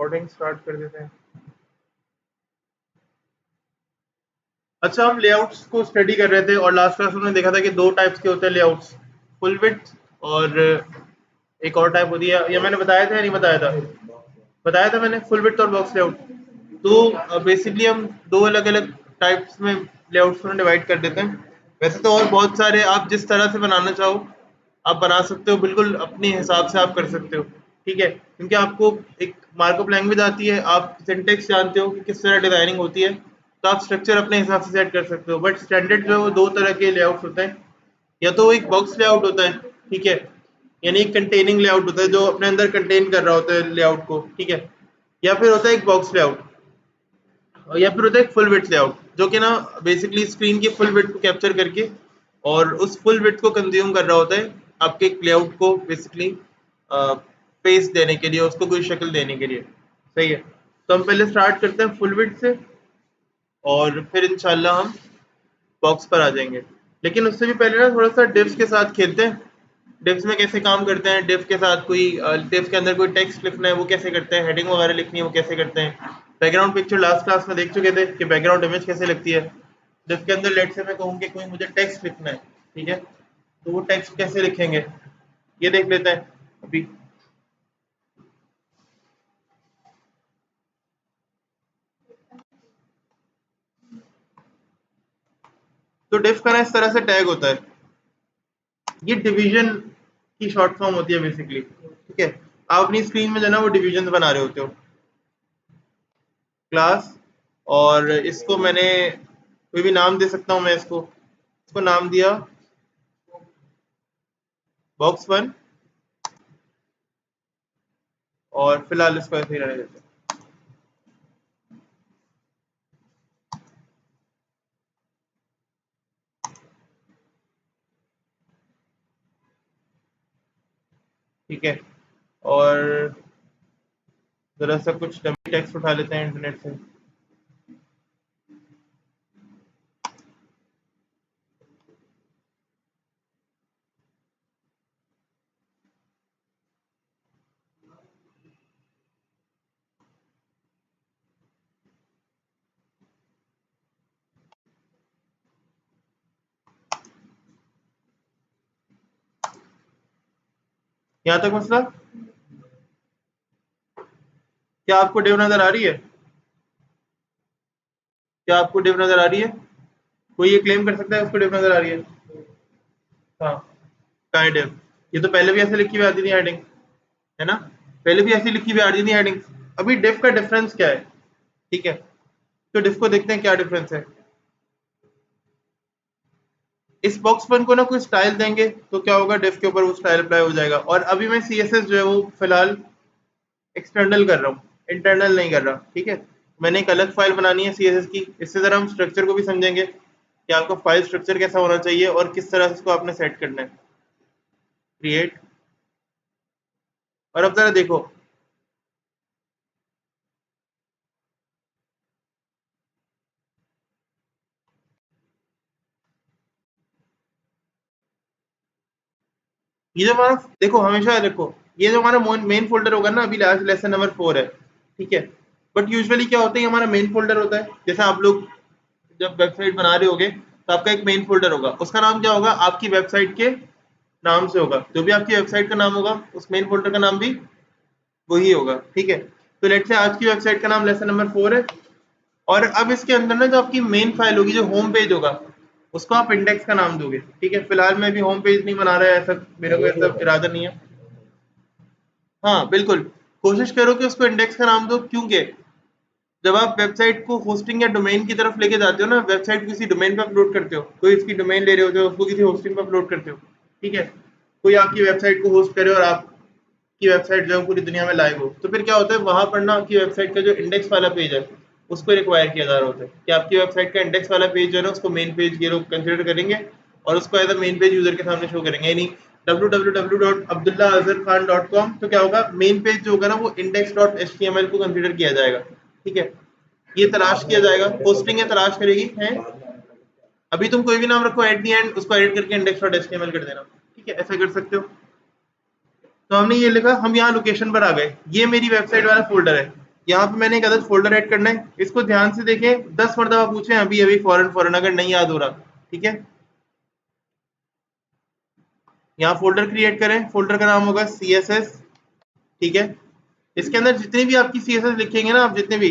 Recording start कर देते हैं। अच्छा, हम लेआउट्स को स्टडी कर रहे थे और लास्ट क्लास में हमने देखा था कि दो टाइप्स के होते हैं लेआउट्स, फुल विड्थ और एक और टाइप होती है, ये मैंने बताया था या नहीं बताया था? बताया था मैंने, फुल विड्थ और बॉक्स लेआउट। तो बेसिकली हम दो अलग अलग टाइप्स में लेआउट्स को डिवाइड कर देते हैं। वैसे तो और बहुत सारे, आप जिस तरह से बनाना चाहो आप बना सकते हो, बिल्कुल अपने हिसाब से आप कर सकते हो, ठीक है, क्योंकि आपको एक मार्कअप लैंग्वेज आती है, आप सिंटेक्स जानते हो कि किस तरह डिजाइनिंग होती है, तो आप स्ट्रक्चर अपने हिसाब से सेट कर सकते हो। बट स्टैंडर्ड जो है वो दो तरह के लेआउट्स होते हैं, या तो एक बॉक्स लेआउट होता है, ठीक है, यानी एक कंटेनिंग लेआउट होता है जो अपने अंदर कंटेन कर रहा होता है लेआउट को, ठीक है, या फिर होता है एक बॉक्स लेआउट, या फिर होता है एक फुल विड्थ लेआउट जो कि ना बेसिकली स्क्रीन की फुल विड्थ को कैप्चर करके और उस फुल विड्थ को कंज्यूम कर रहा होता है आपके एक लेआउट को बेसिकली पेस देने के लिए, उसको कोई शक्ल देने के लिए। सही है, तो हम पहले स्टार्ट करते हैं फुल विड्थ से और फिर इंशाल्लाह हम बॉक्स पर आ जाएंगे। लेकिन उससे भी पहले ना थोड़ा सा डिव्स के साथ खेलते हैं। डिव्स में कैसे काम करते हैं, डिव के साथ कोई डिव के अंदर कोई टेक्स्ट लिखना है वो कैसे करते हैं, हेडिंग वगैरह लिखनी है वो कैसे करते हैं। बैकग्राउंड पिक्चर लास्ट क्लास में देख चुके थे कि बैकग्राउंड इमेज कैसे लगती है। डिव के अंदर लेट से मैं कहूँ कि कोई मुझे टेक्स्ट लिखना है, ठीक है, तो वो टेक्स्ट कैसे लिखेंगे ये देख लेते हैं अभी। तो डिव का ना इस तरह से टैग होता है, ये डिवीजन की शॉर्ट फॉर्म होती है बेसिकली, ठीक है। आप अपनी स्क्रीन में जो है ना वो डिविजन बना रहे होते हो, क्लास, और इसको मैंने कोई भी नाम दे सकता हूँ, मैं इसको नाम दिया बॉक्स वन, और फिलहाल इसको ऐसे ही रहने देते हैं। ठीक है, और जरा सा कुछ डमी टेक्स्ट उठा लेते हैं इंटरनेट से। यहाँ तक मसला, क्या आपको डिव नजर आ रही है? क्या आपको डिव नजर आ रही है? कोई ये क्लेम कर सकता है उसको डिव नजर आ रही है? हाँ, कहाँ है डिव? ये तो पहले भी ऐसे लिखी हुई आती थी हेडिंग, है ना, पहले भी ऐसी लिखी हुई आती थी हेडिंग। अभी डिव का डिफरेंस क्या है, ठीक है, तो डिव को देखते हैं क्या डिफरेंस है। इस बॉक्स वन को ना कोई स्टाइल देंगे तो क्या होगा, डिव के ऊपर वो स्टाइल अप्लाई हो जाएगा। और अभी मैं सीएसएस जो है वो फिलहाल एक्सटर्नल कर रहा हूँ, इंटरनल नहीं कर रहा, ठीक है। मैंने एक अलग फाइल बनानी है सीएसएस की, इससे जरा हम स्ट्रक्चर को भी समझेंगे कि आपका फाइल स्ट्रक्चर कैसा होना चाहिए और किस तरह से इसको आपने सेट करना है। क्रिएट, और अब जरा देखो, ये जो हमारा, देखो हमेशा देखो, ये जो हमारा मेन फोल्डर होगा ना, अभी आज लेसन नंबर 4 है, ठीक है, बट यूजुअली क्या होता है, ये हमारा मेन फोल्डर होता है। जैसे आप लोग जब वेबसाइट बना रहे होगे तो आपका एक मेन फोल्डर होगा, उसका नाम क्या होगा, आपकी वेबसाइट के नाम से होगा, जो भी आपकी वेबसाइट का नाम होगा उस मेन फोल्डर का नाम भी वही होगा, ठीक है। तो लेट से आज की वेबसाइट का नाम लेसन नंबर 4 है, और अब इसके अंदर ना जो आपकी मेन फाइल होगी, जो होम पेज होगा, उसको आप इंडेक्स का नाम दोगे, ठीक है। फिलहाल मैं भी होम पेज नहीं बना रहा है, ऐसा मेरा कोई ऐसा इरादा नहीं है। हाँ बिल्कुल, कोशिश करो कि उसको इंडेक्स का नाम दो, क्योंकि जब आप वेबसाइट को होस्टिंग या डोमेन की तरफ लेके जाते हो ना, वेबसाइट किसी डोमेन पे अपलोड करते हो, कोई इसकी डोमेन ले रहे होते हो, उसको किसी होस्टिंग पे अपलोड करते हो, ठीक है, कोई आपकी वेबसाइट को होस्ट करे और आपकी वेबसाइट जो है पूरी दुनिया में लाइव हो, तो फिर क्या होता है, वहां पर ना आपकी वेबसाइट का जो इंडेक्स वाला पेज है उसको रिक्वायर किया जा रहा होता है कि आपकी वेबसाइट का इंडेक्स वाला पेज जो है ना उसको मेन पेज ये लोग कंसिडर करेंगे और उसको as a main page user के सामने शो करेंगे, यानी www.abdullahazharkhan.com, तो क्या होगा, मेन पेज जो होगा ना वो index.html को कंसिडर किया जाएगा, ठीक है। ये तलाश किया जाएगा, होस्टिंग है तलाश करेगी है। अभी तुम कोई भी नाम रखो एट दी एंड, उसको एडिट करके index.html कर देना, ठीक है, ऐसा कर सकते हो। तो हमने ये लिखा, हम यहाँ लोकेशन पर आ गए, ये मेरी वेबसाइट वाला फोल्डर है, यहाँ पे मैंने एक अलग फोल्डर ऐड करना है, इसको ध्यान से देखें, 10 मरतबा पूछे अभी अभी फौरन अगर नहीं याद हो रहा, ठीक है। यहाँ फोल्डर क्रिएट करें, फोल्डर का नाम होगा CSS, ठीक है। इसके अंदर जितने भी आपकी CSS लिखेंगे ना आप, जितने भी,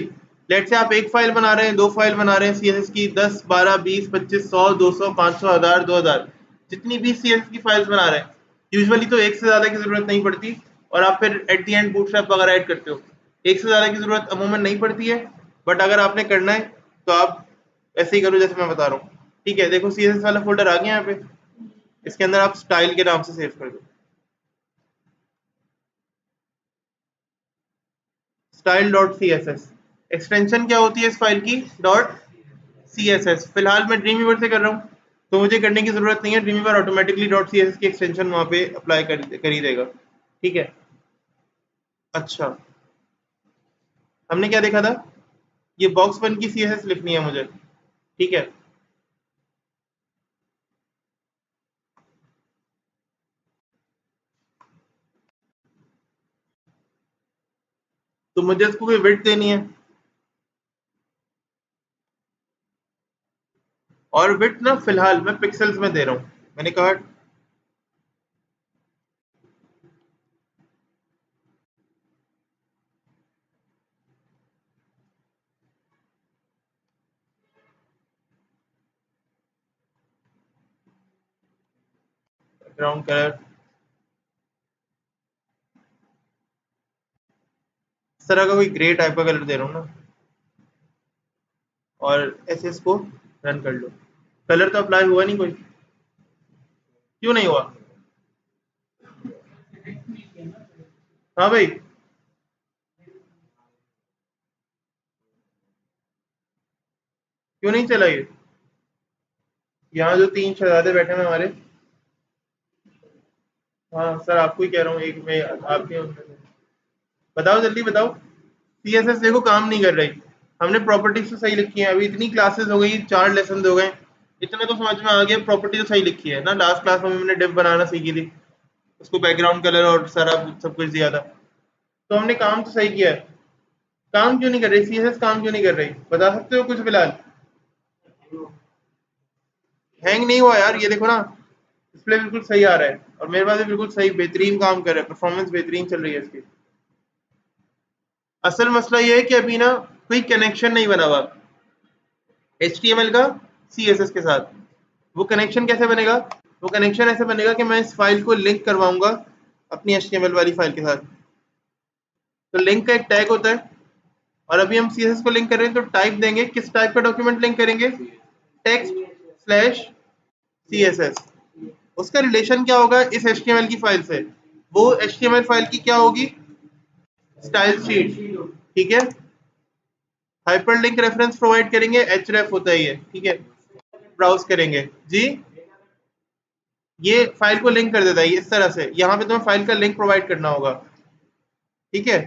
लेट से आप एक फाइल बना रहे हैं, 2 फाइल बना रहे हैं CSS की, 10 12 20 25 100 200 500 1000 2000, जितनी भी CSS की फाइल्स बना रहे हैं, यूजुअली तो एक से ज्यादा की जरूरत नहीं पड़ती, और आप फिर एट दी एंड बूटस्ट्रैप वगैरह ऐड करते हो, एक से ज्यादा की जरूरत अमूमन नहीं पड़ती है। बट अगर आपने करना है तो आप ऐसे ही करो जैसे मैं बता रहा हूँ, ठीक है। देखो CSS वाला फोल्डर आ गया यहाँ पे, इसके अंदर आप स्टाइल के नाम से सेव कर दो, style.css। एक्सटेंशन क्या होती है इस फाइल की? .css। फिलहाल मैं ड्रीमवीवर से कर रहा हूँ, तो मुझे करने की जरूरत नहीं है, ड्रीमवीवर ऑटोमेटिकली .css की एक्सटेंशन वहां पे अप्लाई कर ही देगा, ठीक है। अच्छा, हमने क्या देखा था? ये बॉक्स 1 की CSS लिखनी है मुझे, ठीक है। तो मुझे इसको कोई विड्थ देनी है, और विड्थ ना फिलहाल मैं पिक्सल्स में दे रहा हूँ, मैंने कहा बैकग्राउंड कलर इस तरह का कोई ग्रे टाइप का कलर दे रहा हूँ ना, और ऐसे इसको रन कर लो। कलर तो अप्लाई हुआ नहीं कोई, क्यों नहीं हुआ? हाँ भाई, क्यों नहीं चला ये? यहाँ जो 3 शहजादे बैठे हैं हमारे, हाँ सर आपको ही कह रहा हूँ, एक में आपके उनमें से। बताओ जल्दी बताओ। CSS देखो काम नहीं कर रही, हमने प्रॉपर्टीज तो सही लिखी है, अभी इतनी क्लासेस हो गई, 4 लेसन हो गए, इतना तो समझ में आ गया, प्रॉपर्टी तो सही लिखी है ना। लास्ट क्लास में मैंने डिव बनाना सीखी थी, उसको बैकग्राउंड कलर और सारा सब कुछ दिया था, तो हमने काम तो सही किया है। काम क्यों नहीं कर रही CSS, काम क्यों नहीं कर रही, बता सकते हो कुछ फिलहाल? हैंग नहीं हुआ यार, ये देखो ना, डिस्प्ले बिल्कुल सही आ रहा है, और मेरे पास भी बिल्कुल सही बेहतरीन काम कर रहा है, परफॉर्मेंस बेहतरीन चल रही है इसकी। असल मसला ये है कि अभी ना कोई कनेक्शन नहीं बना हुआ HTML का CSS के साथ। वो कनेक्शन कैसे बनेगा? वो कनेक्शन ऐसे बनेगा कि मैं इस फाइल को लिंक करवाऊंगा अपनी HTML वाली फाइल के साथ, तो लिंक का एक टैग होता है, और अभी हम CSS को लिंक कर रहे हैं, तो टाइप देंगे, किस टाइप का डॉक्यूमेंट लिंक करेंगे? Text slash CSS। उसका रिलेशन क्या होगा इस HTML की फाइल से? वो HTML फाइल की क्या होगी? स्टाइल शीट, ठीक है। हाइपरलिंक रेफरेंस प्रोवाइड करेंगे, href होता है ये, ठीक है। ब्राउज करेंगे जी, ये फाइल को लिंक कर देता है इस तरह से, यहाँ पे तुम्हें फाइल का लिंक प्रोवाइड करना होगा, ठीक है।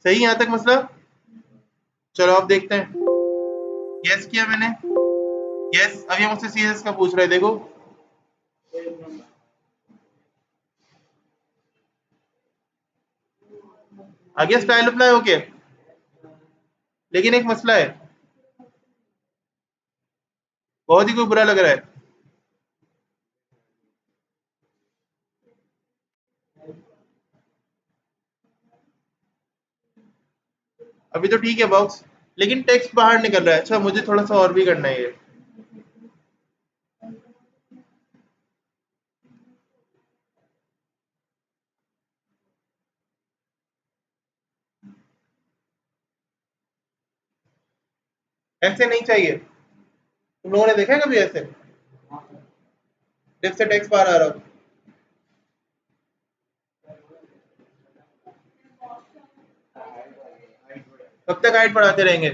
सही यहाँ तक मसला? चलो अब देखते हैं। यस किया मैंने, यस। अभी हम मुझसे CSS का पूछ रहे हैं, देखो आगे स्टाइल अप्लाई ओके, लेकिन एक मसला है, बहुत ही कोई बुरा लग रहा है। अभी तो ठीक है बॉक्स, लेकिन टेक्स्ट बाहर निकल रहा है। अच्छा, मुझे थोड़ा सा और भी करना है ये। ऐसे नहीं चाहिए, तुम लोगों ने देखा है कभी ऐसे डिफ से टेक्स्ट बाहर आ रहा हो? कब तक हाइट बढ़ाते रहेंगे?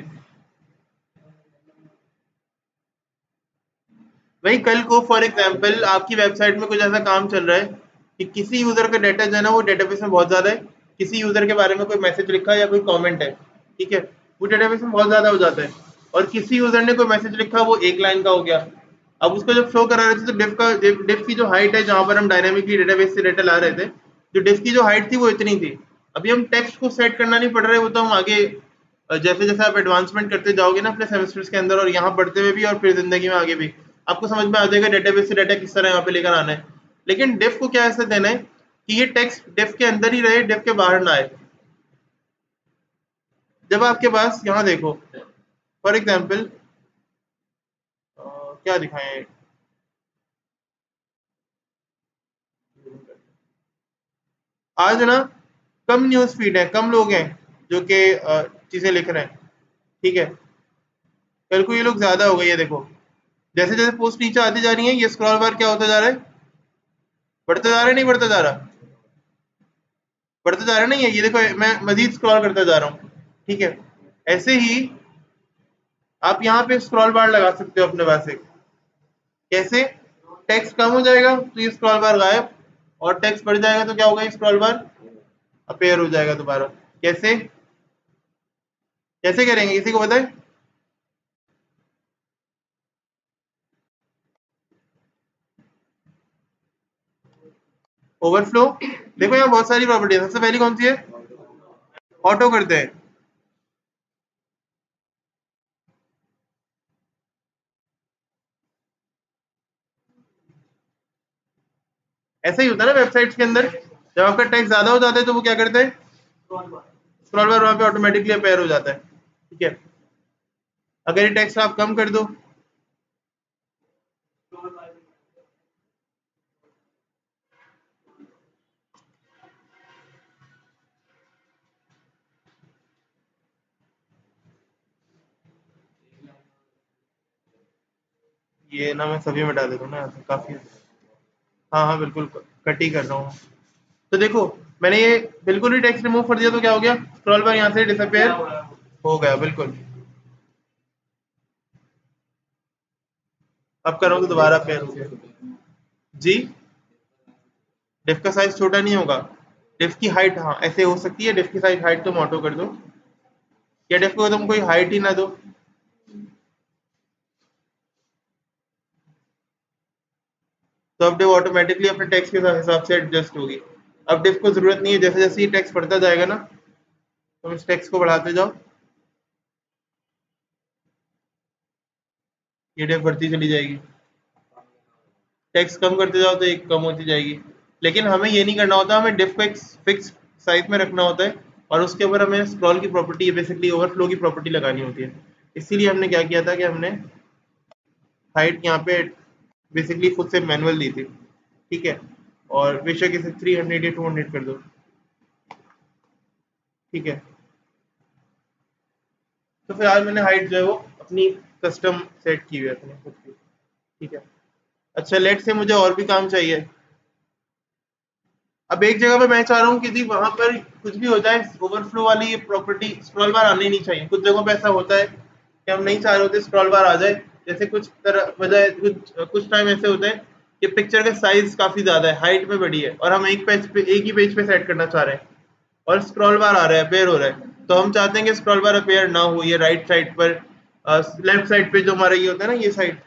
वही कल को फॉर एग्जांपल आपकी वेबसाइट में कुछ ऐसा काम चल रहा है कि किसी यूजर का डाटा जो है ना वो डेटाबेस में बहुत ज्यादा है, किसी यूजर के बारे में कोई मैसेज लिखा है या कोई कमेंट है, ठीक है, वो डेटाबेस में बहुत ज्यादा हो जाता है, और किसी यूजर ने कोई मैसेज लिखा वो एक लाइन का हो गया। अब उसको जब शो करा रहे थे, तो डिफ की जो हाइट है, जहां पर हम डायनेमिकली डेटाबेस से डाटा ला रहे थे, जो डिफ की जो हाइट थी वो इतनी थी। अभी हम टेक्स्ट को सेट करना नहीं पड़ रहे, वो तो हम आगे जैसे जैसे आप एडवांसमेंट करते जाओगे ना अपने सेमेस्टर्स के अंदर और यहाँ पढ़ते हुए भी और फिर जिंदगी में आगे भी, आपको समझ में आ जाएगा डेटाबेस से डाटा किस तरह यहाँ पे लेकर आना है। लेकिन डिफ को क्या ऐसा देना है कि ये टेक्स्ट डिफ के अंदर ही रहे, डिफ के बाहर ना आए। जब आपके पास यहाँ देखो फॉर एग्जाम्पल क्या दिखाएं, आज ना कम न्यूज फीड है, कम लोग हैं जो कि चीजें लिख रहे हैं, ठीक है। कल को ये लोग ज्यादा हो गए, ये देखो जैसे जैसे पोस्ट नीचे आती जा रही है ये स्क्रॉल बार क्या होता जा रहा है, बढ़ता जा रहा है, नहीं बढ़ता जा रहा, बढ़ता जा रहा है, नहीं है, ये देखो मैं मजीद स्क्रॉल करता जा रहा हूँ, ठीक है। ऐसे ही आप यहाँ पे स्क्रॉल बार लगा सकते हो अपने पास एक, कैसे, टेक्स्ट कम हो जाएगा तो ये स्क्रॉल बार गायब, और टेक्स्ट बढ़ जाएगा तो क्या होगा, ये स्क्रॉल बार अपेयर हो जाएगा दोबारा। कैसे कैसे करेंगे, किसी को पता है? ओवरफ्लो, देखो यहाँ बहुत सारी प्रॉपर्टी है, सबसे पहली कौन सी है, ऑटो करते हैं। ऐसा ही होता है ना वेबसाइट्स के अंदर, जब आपका टेक्स्ट ज्यादा हो जाता है तो वो क्या करते हैं, स्क्रॉल बार वहां पे ऑटोमेटिकली अपेयर हो जाता है, ठीक है। अगर ये टेक्स्ट आप कम कर दो, ये ना मैं सभी मिटा देता हूँ ना, ऐसे काफी, हाँ हाँ बिल्कुल कट ही कर रहा हूँ। तो देखो मैंने ये बिल्कुल ही टेक्स्ट रिमूव कर दिया तो क्या हो गया, स्क्रॉल बार यहाँ से डिसअपेयर हो गया बिल्कुल। अब करो तो दोबारा अपेयर हो गया जी। डिफ का साइज छोटा नहीं होगा, डिफ की हाइट, हाँ ऐसे हो सकती है, डिफ की साइज हाइट तुम ऑटो कर दो, या डिफ को तुम कोई हाइट ही ना दो, तो अब डिफ ऑटोमेटिकली अपने टेक्स्ट के हिसाब से एडजस्ट होगी। अब डिफ को जरूरत नहीं है, जैसे जैसे ये टेक्स्ट बढ़ता जाएगा ना तुम इस टेक्स्ट को बढ़ाते जाओ, ये डिफ बढ़ती चली जाएगी, टेक्स्ट कम करते जाओ तो एक कम होती जाएगी। लेकिन हमें ये नहीं करना होता, हमें डिफ को एक फिक्स साइज में रखना होता है, और उसके ऊपर हमें स्क्रॉल की प्रॉपर्टी, बेसिकली ओवरफ्लो की प्रॉपर्टी लगानी होती है। इसीलिए हमने क्या किया था कि हमने हाइट यहाँ पे बेसिकली खुद से मैनुअल दी थी, ठीक है। और बेशक इसे 300 या 200 कर दो, ठीक है। तो फिलहाल मैंने हाइट जो है वो अपनी कस्टम सेट की हुई है अपने खुद की, ठीक है। अच्छा लेट से मुझे और भी काम चाहिए, अब एक जगह पे मैं चाह रहा हूँ कि जी वहां पर कुछ भी हो जाए ओवरफ्लो वाली ये प्रॉपर्टी स्क्रॉल बार आनी नहीं चाहिए। कुछ जगहों पे ऐसा होता है कि हम नहीं चाह रहे होते स्क्रॉल बार आ जाए, जैसे कुछ तरह वजह कुछ टाइम ऐसे होते हैं कि पिक्चर का साइज काफी ज्यादा है, हाइट में बड़ी है, और हम एक पेज पे, एक ही पेज पे सेट करना चाह रहे हैं, और स्क्रॉल बार आ रहा है, अपेयर हो रहा है, तो हम चाहते हैं कि स्क्रॉल बार अपेयर ना हो, ये राइट साइड पर, लेफ्ट साइड पे जो हमारा ये होता है ना, ये साइड,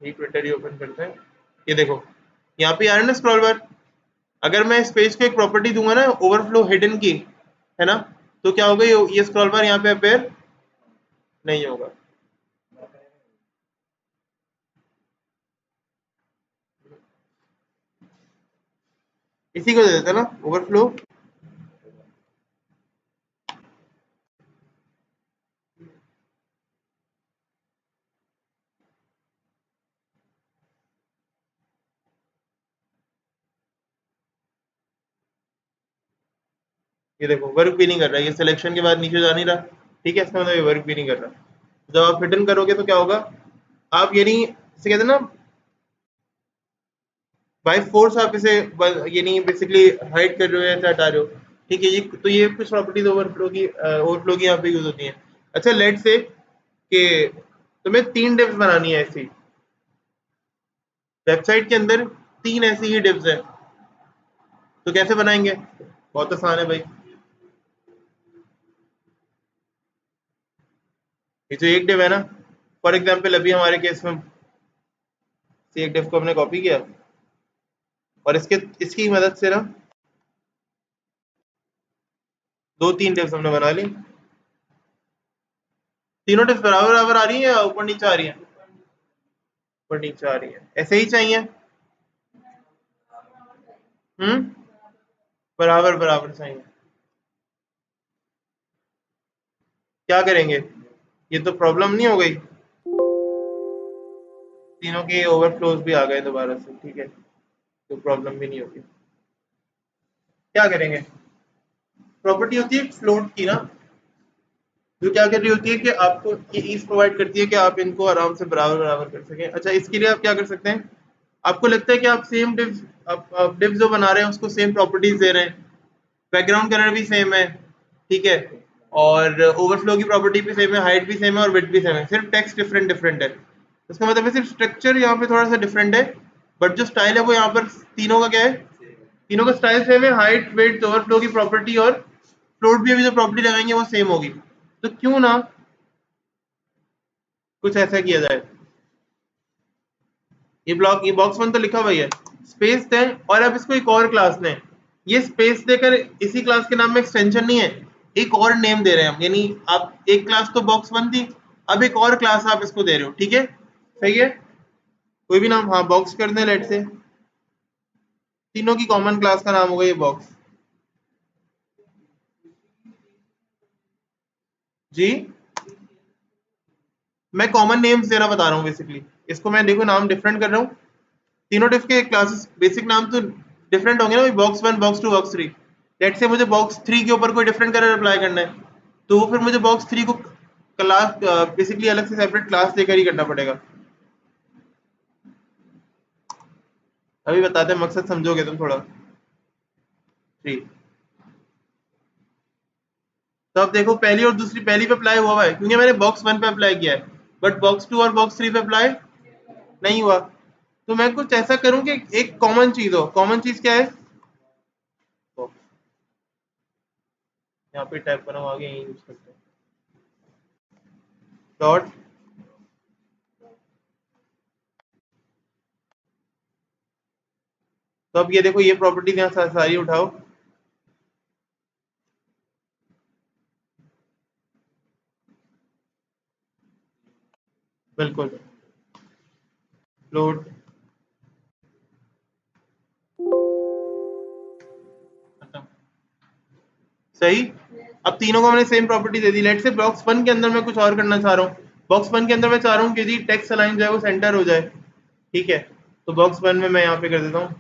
ये ट्विटर ही ओपन करते हैं, ये देखो यहाँ पे आ रहा है ना स्क्रॉल बार। अगर मैं इस पेज को एक प्रॉपर्टी दूंगा ना ओवरफ्लो हिडन की, है ना, तो क्या होगा, ये स्क्रॉल बार यहाँ पे अपेयर नहीं होगा। इसी को दे देते हैं ना ओवरफ्लो, ये देखो वर्क भी नहीं कर रहा, ये सिलेक्शन के बाद नीचे जा नहीं रहा, ठीक है, इसका मतलब ये वर्क भी नहीं कर रहा। जब आप हिडन करोगे तो क्या होगा, आप यानी इसे कहते हैं ना बाय फोर्स आप इसे यानी बेसिकली हाइड कर रहे हो या ऐसे हटा रहे हो, ठीक है। ये तो ये कुछ प्रॉपर्टीज ओवरफ्लो की यहाँ पे यूज होती हैं। अच्छा लेट से कि तुम्हें 3 डिव्स बनानी है ऐसी, वेबसाइट के अंदर 3 ऐसी ही डिव्स है, तो कैसे बनाएंगे, बहुत आसान है भाई। ये जो एक डिव है ना, फॉर एग्जांपल अभी हमारे केस में से एक डिव को हमने कॉपी किया, और इसकी मदद से ना 2-3 टिप्स हमने बना ली। तीनों टिप्स बराबर बराबर आ रही है या ऊपर नीचे आ रही है? ऊपर नीचे आ रही है, ऐसे ही चाहिए। बराबर बराबर चाहिए। क्या करेंगे, ये तो प्रॉब्लम नहीं हो गई, तीनों के ओवरफ्लोज भी आ गए दोबारा से, ठीक है, तो प्रॉब्लम भी नहीं होगी। क्या करेंगे, प्रॉपर्टी होती है फ्लोट की ना, जो क्या कर रही होती है कि आपको ये ईज प्रोवाइड करती है कि आप इनको आराम से बराबर बराबर कर सकें। अच्छा, इसके लिए आप क्या कर सकते हैं, आपको लगता है कि आप सेम डिव्स, आप डिव्स जो बना रहे हैं उसको सेम प्रॉपर्टीज दे रहे हैं, बैकग्राउंड कलर भी सेम है, ठीक है, और ओवरफ्लो की प्रॉपर्टी भी सेम है, हाइट भी सेम है और विड्थ भी सेम है, सिर्फ टेक्स्ट डिफरेंट डिफरेंट है। इसका मतलब है सिर्फ स्ट्रक्चर यहाँ पे थोड़ा सा डिफरेंट है, बट जो स्टाइल है वो यहाँ पर तीनों का क्या है, तीनों का स्टाइल सेम है, हाइट विड्थ ओवरफ्लो की प्रॉपर्टी और फ्लोट भी अभी जो प्रॉपर्टी लगाएंगे वो सेम होगी। तो क्यों ना कुछ ऐसा किया जाए, ये बॉक्स वन तो लिखा हुआ ही है, स्पेस दें और अब इसको एक और क्लास दें। ये स्पेस देकर इसी क्लास के नाम में एक्सटेंशन नहीं है, एक और नेम दे रहे हैं हम, यानी आप एक क्लास तो बॉक्स वन थी, अब एक और क्लास आप इसको दे रहे हो, ठीक है, सही है, कोई भी नाम, हाँ बॉक्स कर दें, लेट से तीनों की कॉमन क्लास का नाम होगा ये बॉक्स। जी, मैं कॉमन नेम्स देना बता रहा हूँ बेसिकली, इसको मैं देखो नाम डिफरेंट कर रहा हूँ, तीनों डिफ के क्लासेस बेसिक नाम तो डिफरेंट होंगे ना, box one box two box three, let's say मुझे बॉक्स थ्री के ऊपर कोई डिफरेंट कलर अप्लाई करना है, तो वो फिर मुझे बॉक्स थ्री को क्लास बेसिकली अलग से सेपरेट क्लास देकर ही करना पड़ेगा। अभी बताते हैं, मकसद समझोगे तुम थोड़ा। थ्री, तो अब देखो पहली और दूसरी, पहली पे अप्लाई हुआ है क्योंकि मैंने बॉक्स वन पे अप्लाई किया है, बट बॉक्स टू और बॉक्स थ्री पे अप्लाई नहीं हुआ, तो मैं कुछ ऐसा करूं कि एक कॉमन चीज हो, कॉमन चीज क्या है, यहाँ पे टाइप करो, आगे यही यूज करते हैं, डॉट, तो अब ये देखो ये प्रॉपर्टीज यहाँ सारी उठाओ, बिल्कुल, फ्लोट, खत्म, सही। अब तीनों को मैंने सेम प्रॉपर्टी दे दी, लेट से बॉक्स वन के अंदर मैं कुछ और करना चाह रहा हूँ, बॉक्स वन के अंदर मैं चाह रहा हूँ कि जी टेक्स्ट अलाइन जो है वो सेंटर हो जाए, ठीक है, तो बॉक्स वन में मैं यहाँ पे कर देता हूँ,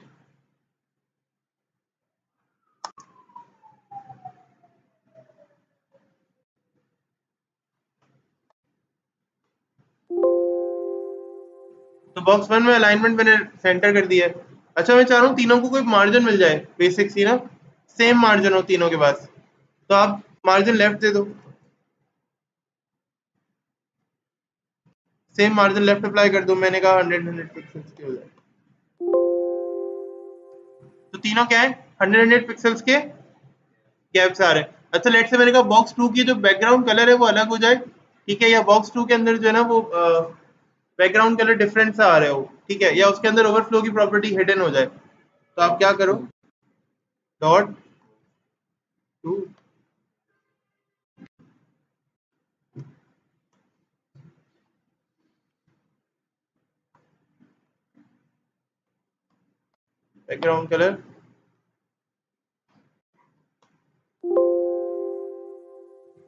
तो बॉक्स वन में अलाइनमेंट मैंने सेंटर कर दिया है। अच्छा, मैं चाह रहा हूँ तीनों को कोई मार्जिन मिल जाए, बेसिक सी ना, सेम मार्जिन हो तीनों के पास, तो आप मार्जिन लेफ्ट दे दो, सेम मार्जिन लेफ्ट अप्लाई कर दो, मैंने कहा 100 पिक्सल्स के हो जाए, तो तीनों क्या है, 100 पिक्सल्स के गैप से आ रहे हैं। अच्छा, लेट से मैंने कहा बॉक्स टू की जो बैकग्राउंड कलर है वो अलग हो जाए, ठीक है, या बॉक्स टू के अंदर जो है ना वो बैकग्राउंड कलर डिफरेंट सा आ रहे हो, ठीक है, या उसके अंदर ओवरफ्लो की प्रॉपर्टी हिडन हो जाए, तो आप क्या करो, डॉट टू, बैकग्राउंड कलर,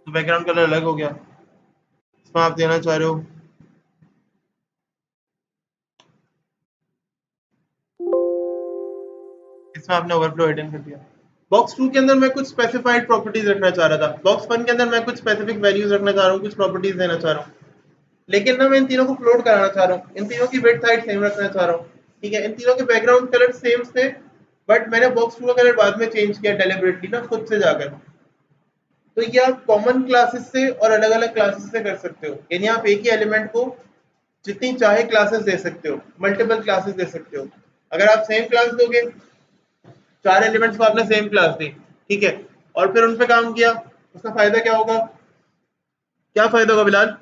तो बैकग्राउंड कलर अलग हो गया, इसमें आप देना चाह रहे हो इसमें आपने ओवरफ्लो हिडन कर दिया। बॉक्स टू के अंदर मैं कुछ स्पेसिफाइड प्रॉपर्टीज रखना चाह रहा था, बॉक्स वन के अंदर मैं कुछ स्पेसिफिक वैल्यूज रखना चाह रहा हूँ, कुछ प्रॉपर्टीज देना चाह रहा हूँ, लेकिन ना मैं इन तीनों को फ्लोट कराना चाह रहा हूँ, इन तीनों की विड्थ हाइट सेम रखना चाह रहा हूँ, ठीक है, इन तीनों के बैकग्राउंड कलर सेम थे, बट मैंने बॉक्स टू का कलर बाद में चेंज किया डेलिबरेटली ना, खुद से जाकर, तो ये आप कॉमन क्लासेस से और अलग अलग क्लासेस से कर सकते हो, यानी आप एक ही एलिमेंट को जितनी चाहे क्लासेस दे सकते हो, मल्टीपल क्लासेस दे सकते हो। अगर आप सेम क्लास दोगे, चार एलिमेंट्स को आपने सेम क्लास दी, ठीक है, और फिर उन पे काम किया, उसका फायदा क्या होगा, क्या फायदा होगा बिलाल,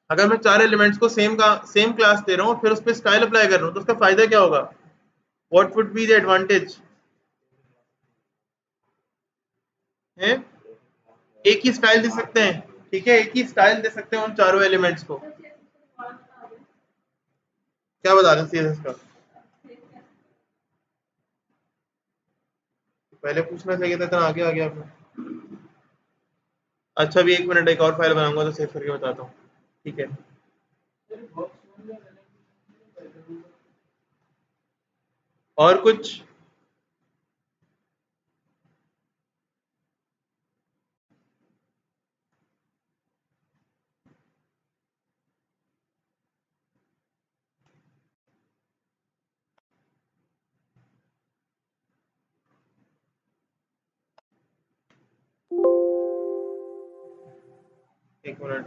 अगर मैं चार एलिमेंट्स को सेम क्लास दे रहा हूँ और फिर उस पर स्टाइल अप्लाई कर रहा हूँ तो उसका फायदा क्या होगा, what would be the advantage है? एक ही स्टाइल दे सकते हैं, ठीक है, एक ही स्टाइल दे सकते हैं उन चारों एलिमेंट्स को। क्या बता रहे हैं सीएसएस का? पहले पूछना चाहिए था, इतना आगे आ गया आपने। अच्छा, अभी 1 मिनट, एक और फाइल बनाऊंगा तो सेव करके बताता हूँ, ठीक है। और कुछ? एक मिनट।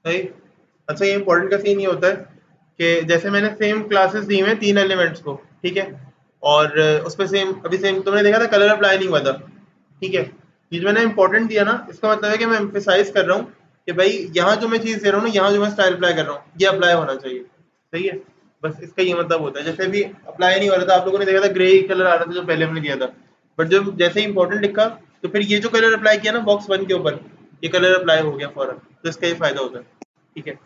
सही। अच्छा, ये इंपॉर्टेंट का सीन ये होता है कि जैसे मैंने सेम क्लासेस दी हुई हैं 3 एलिमेंट्स को, ठीक है, और उस पर सेम, अभी सेम तुमने देखा था कलर अप्लाई नहीं हुआ था, ठीक है। ये जो मैंने इंपॉर्टेंट दिया ना, इसका मतलब है कि मैं एम्फेसाइज कर रहा हूँ कि भाई यहाँ जो मैं चीज़ दे रहा हूँ ना, यहाँ जो मैं स्टाइल अप्लाई कर रहा हूँ, ये अप्लाई होना चाहिए। सही है। बस इसका ये मतलब होता है। जैसे भी अप्लाई नहीं हो रहा था, आप लोगों ने देखा था ग्रे कलर आ रहा था जो पहले हमने दिया था, बट जब जैसे ही इंपॉर्टेंट लिखा तो फिर ये जो कलर अप्लाई किया ना बॉक्स 1 के ऊपर, ये कलर अप्लाई हो गया फौरन, तो इसका ये फायदा होता है, ठीक है।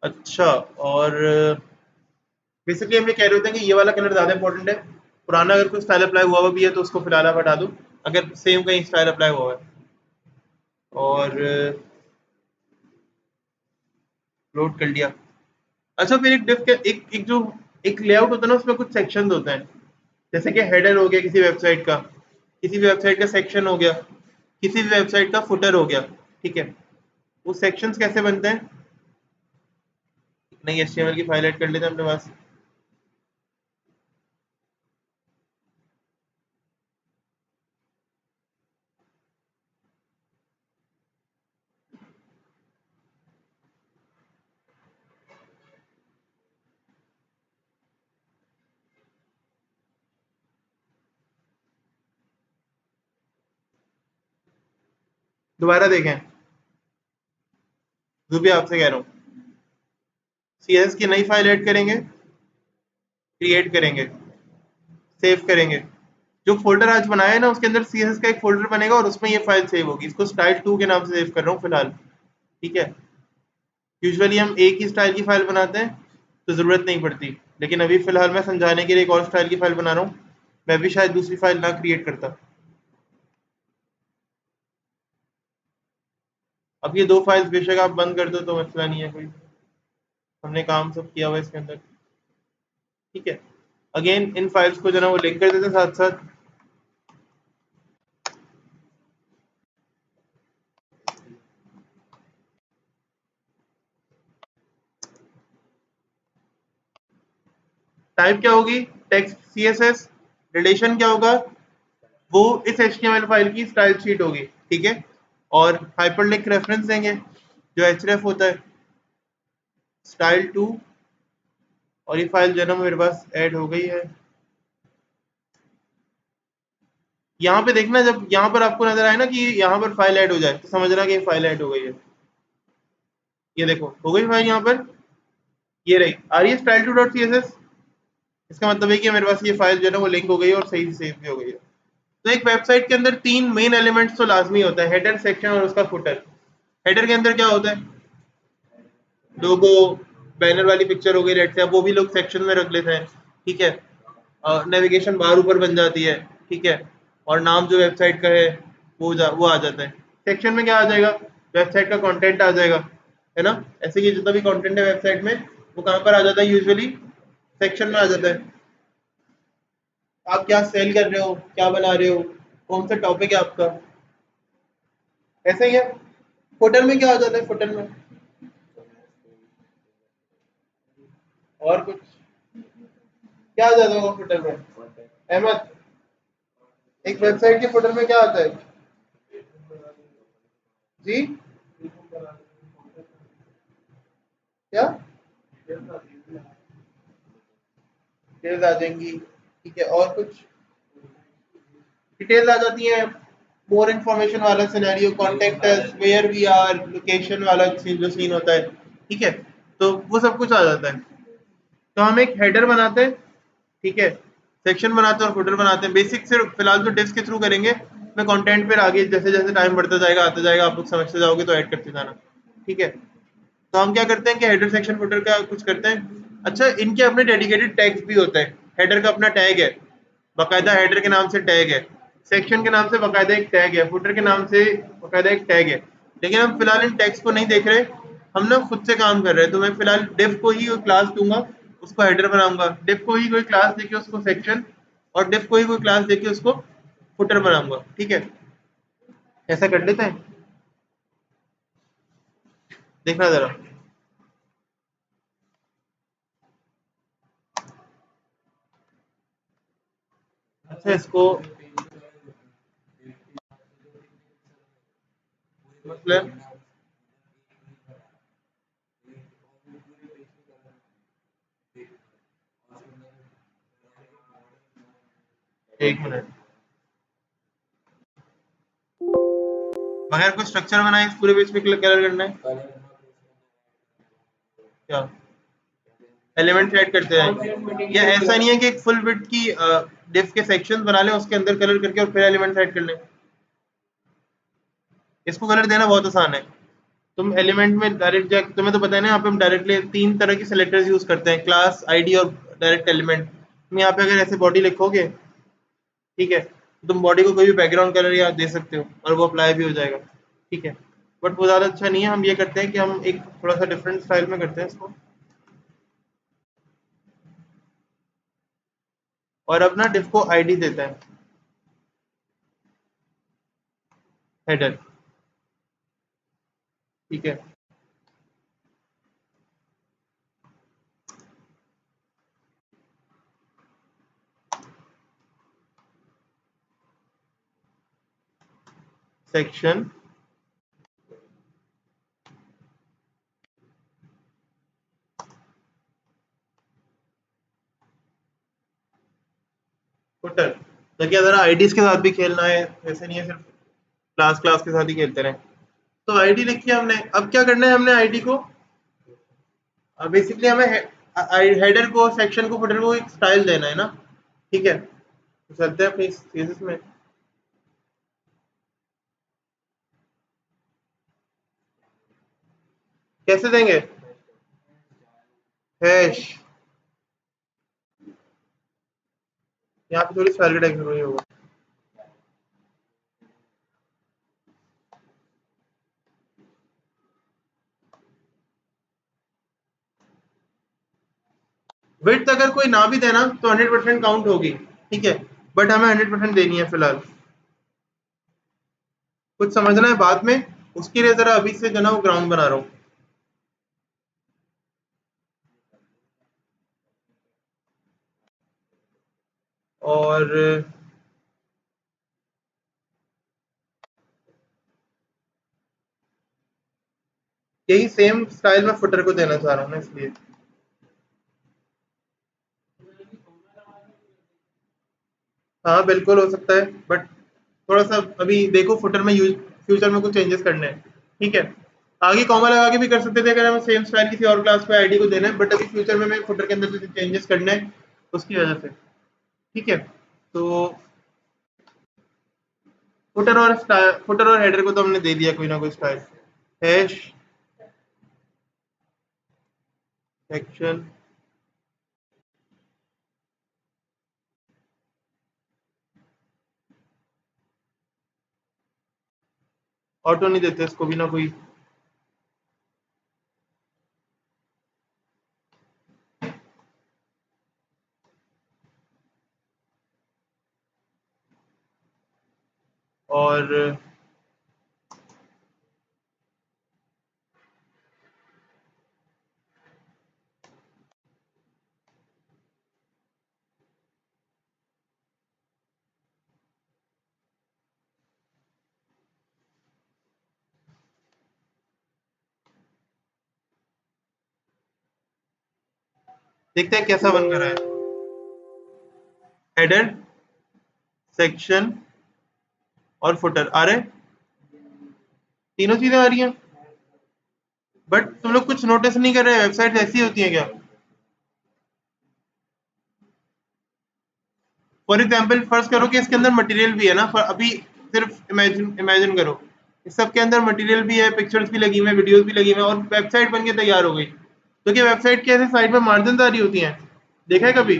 अच्छा, और बेसिकली हम ये कह रहे होते हैं कि ये वाला कलर ज़्यादा इंपॉर्टेंट है। पुराना अगर कोई स्टाइल अप्लाई हुआ हुआ भी है तो उसको फिलहाल आप हटा दो, अगर सेम कहीं स्टाइल अप्लाई हुआ है। और लोड कर लिया। अच्छा, फिर एक डिफ के एक जो एक लेआउट होता है ना, उसमें कुछ सेक्शंस होते हैं, जैसे कि हेडर हो गया किसी वेबसाइट का, किसी भी वेबसाइट का सेक्शन हो गया, किसी भी वेबसाइट का फुटर हो गया, ठीक है। वो सेक्शंस कैसे बनते हैं? नई एचटीएमएल की फाइल ऐड कर लेते हैं अपने पास। दोबारा देखें, जो भी आपसे कह रहा हूँ, सीएस की नई फाइल ऐड करेंगे, क्रिएट करेंगे, सेव करेंगे। जो फ़ोल्डर आज बनाया है ना, उसके अंदर सीएसएस का एक फ़ोल्डर बनेगा और उसमें ये फ़ाइल सेव होगी। इसको स्टाइल 2 के नाम से सेव कर रहा हूँ फिलहाल, ठीक है। यूजुअली हम एक ही स्टाइल की फ़ाइल बनाते हैं तो ज़रूरत नहीं पड़ती, लेकिन अभी फ़िलहाल मैं समझाने के लिए एक और स्टाइल की फ़ाइल बना रहा हूँ। मैं भी शायद दूसरी फ़ाइल ना क्रिएट करता। अब ये 2 फ़ाइल्स बेशक आप बंद कर दो तो मसला नहीं है कोई, हमने काम सब किया हुआ है इसके अंदर, ठीक है। अगेन इन फ़ाइल्स को जो है ना वो लिंक कर देते हैं साथ-साथ। टाइप क्या होगी? Text CSS. रिलेशन क्या होगा? वो इस एचटीएमएल फाइल की स्टाइल शीट होगी, ठीक है। और हाइपरलिंक रेफरेंस देंगे जो एचरेफ होता है, स्टाइल 2। और ये फाइल जो है ना मेरे पास ऐड हो गई है। यहाँ पे देखना, जब यहाँ पर आपको नजर आए ना कि यहाँ पर फाइल ऐड हो जाए तो समझना कि ये फाइल ऐड हो गई है। ये देखो हो गई फाइल यहाँ पर, ये रही आ रही है स्टाइल 2.css। इसका मतलब है कि मेरे पास ये फाइल जो है ना वो लिंक हो गई है और सही से सेव भी हो गई है। तो एक वेबसाइट के अंदर 3 मेन एलिमेंट्स तो लाजमी होता है, हेडर, सेक्शन और उसका फुटर। हेडर के अंदर क्या होता है? लोगो, बैनर वाली पिक्चर हो गई रेड से, अब वो भी लोग सेक्शन में रख लेते हैं, ठीक है। नेविगेशन बार ऊपर बन जाती है, ठीक है। और नाम जो वेबसाइट का है वो आ जाता है। सेक्शन में क्या आ जाएगा? वेबसाइट का कंटेंट आ जाएगा, है ना। ऐसे कि जितना भी कंटेंट है वेबसाइट में वो कहाँ पर आ जाता है? यूजुअली सेक्शन में आ जाता है। आप क्या सेल कर रहे हो, क्या बना रहे हो, कौन सा टॉपिक है आपका, ऐसे ही है। फुटर में क्या आ जाता है? फुटर में और कुछ क्या आ जाता होगा फुटर में? अहमद, एक वेबसाइट के फुटर में क्या आता है जी? क्या डिटेल्स आ जाएंगी, ठीक है। और कुछ? डिटेल्स आ जाती है, मोर इन्फॉर्मेशन वाला scenario, contact us, where we are, location वाला जो सीन होता है, ठीक है, तो वो सब कुछ आ जाता है। तो हम एक हेडर बनाते हैं, ठीक है, सेक्शन बनाते हैं और फुटर बनाते हैं। बेसिक सिर्फ फिलहाल तो डिस्क के थ्रू करेंगे, मैं कंटेंट पर आगे जैसे जैसे टाइम बढ़ता जाएगा आता जाएगा आप लोग समझते जाओगे तो ऐड करते जाना, ठीक है। तो हम क्या करते हैं कि हेडर सेक्शन फुटर का कुछ करते हैं। अच्छा, इनके अपने डेडिकेटेड टैग्स भी होते हैं। हेडर का अपना टैग है, बाकायदा हेडर के नाम से टैग है, सेक्शन के नाम से बाकायदा एक टैग है, फुटर के नाम से बाकायदा एक टैग है। लेकिन हम फिलहाल इन टैग्स को नहीं देख रहे, हम ना खुद से काम कर रहे हैं। तो मैं फिलहाल डिव को ही क्लास दूंगा, उसको हेडर बनाऊंगा, डिव को ही कोई क्लास देके उसको सेक्शन, और डिव को ही कोई क्लास देके उसको फुटर बनाऊंगा, ठीक है। ऐसा कर लेते हैं, देखना जरा। अच्छा, इसको मतलब एक मिनट, बगैर कोई स्ट्रक्चर बनाए इस पूरे पेज पे कलर करना है क्या? एलिमेंट ऐड करते हैं या ऐसा नहीं है कि एक फुल विड्थ की डिफ के सेक्शंस बना लें उसके अंदर कलर करके और फिर एलिमेंट ऐड कर लें? इसको कलर देना बहुत आसान है। तुम एलिमेंट में डायरेक्ट जा, तुम्हें तो पता है ना, यहाँ पे हम डायरेक्टली तीन तरह की सेलेक्टर्स यूज करते हैं, क्लास, आईडी और डायरेक्ट एलिमेंट। तुम यहाँ पे अगर ऐसे बॉडी लिखोगे, ठीक है, तो तुम बॉडी को कोई भी बैकग्राउंड कलर या दे सकते हो और वो अप्लाई भी हो जाएगा, ठीक है। बट वो ज़्यादा अच्छा नहीं है, हम ये करते हैं कि हम एक थोड़ा सा डिफरेंट स्टाइल में करते हैं इसको। और अपना डिफ को आईडी देता है, हेडर, ठीक है। Section, footer. तो क्या जरा आईडीज के साथ भी खेलना है, वैसे नहीं है सिर्फ क्लास क्लास के साथ ही खेलते रहे। तो आईडी लिखी है हमने, अब क्या करना है हमने आईडी को, बेसिकली हमें हेडर को, सेक्शन को, फुटर को एक स्टाइल देना है ना, ठीक है। तो चलते हैं अपनी थीसिस में। कैसे देंगे? हैश, यहाँ पे थोड़ी स्पेलिंग टाइप हुई होगा। विड्थ अगर कोई ना भी देना तो 100% काउंट होगी, ठीक है, बट हमें 100% देनी है फिलहाल। कुछ समझना है बाद में, उसके लिए जरा अभी से जो ना वो ग्राउंड बना रहा हूँ। और यही सेम स्टाइल में फुटर को देना चाह रहा हूँ ना, इसलिए। हाँ बिल्कुल हो सकता है, बट थोड़ा सा अभी देखो, फुटर में यूज फ्यूचर में कुछ चेंजेस करने हैं, ठीक है। आगे कॉमा लगा के भी कर सकते थे अगर हमें सेम स्टाइल किसी और क्लास पे आईडी को देना है, बट अभी फ्यूचर में मैं फुटर के अंदर जो चेंजेस करने हैं उसकी वजह से, ठीक है। तो फुटर और हेडर को तो हमने दे दिया कोई ना कोई स्टाइल। हैश, सेक्शन, ऑटो नहीं देते इसको भी ना कोई। और देखते हैं कैसा बन कर रहा है। हेडर, सेक्शन, और फुटर आ रहे हैं, तीनों चीजें आ रही हैं। बट तुम लोग कुछ नोटिस नहीं कर रहे, वेबसाइट ऐसी होती है क्या? फॉर एग्जाम्पल फर्स्ट करो कि इसके अंदर मटेरियल भी है ना, अभी सिर्फ इमेजिन इमेजिन करो, इस सब के अंदर मटेरियल भी है, पिक्चर्स भी लगी हुई है, वीडियोस भी लगी हुई है, और वेबसाइट बन के तैयार हो गई, तो क्या वेबसाइट के ऐसे साइड में मार्जिन आ रही होती हैं? देखा है कभी?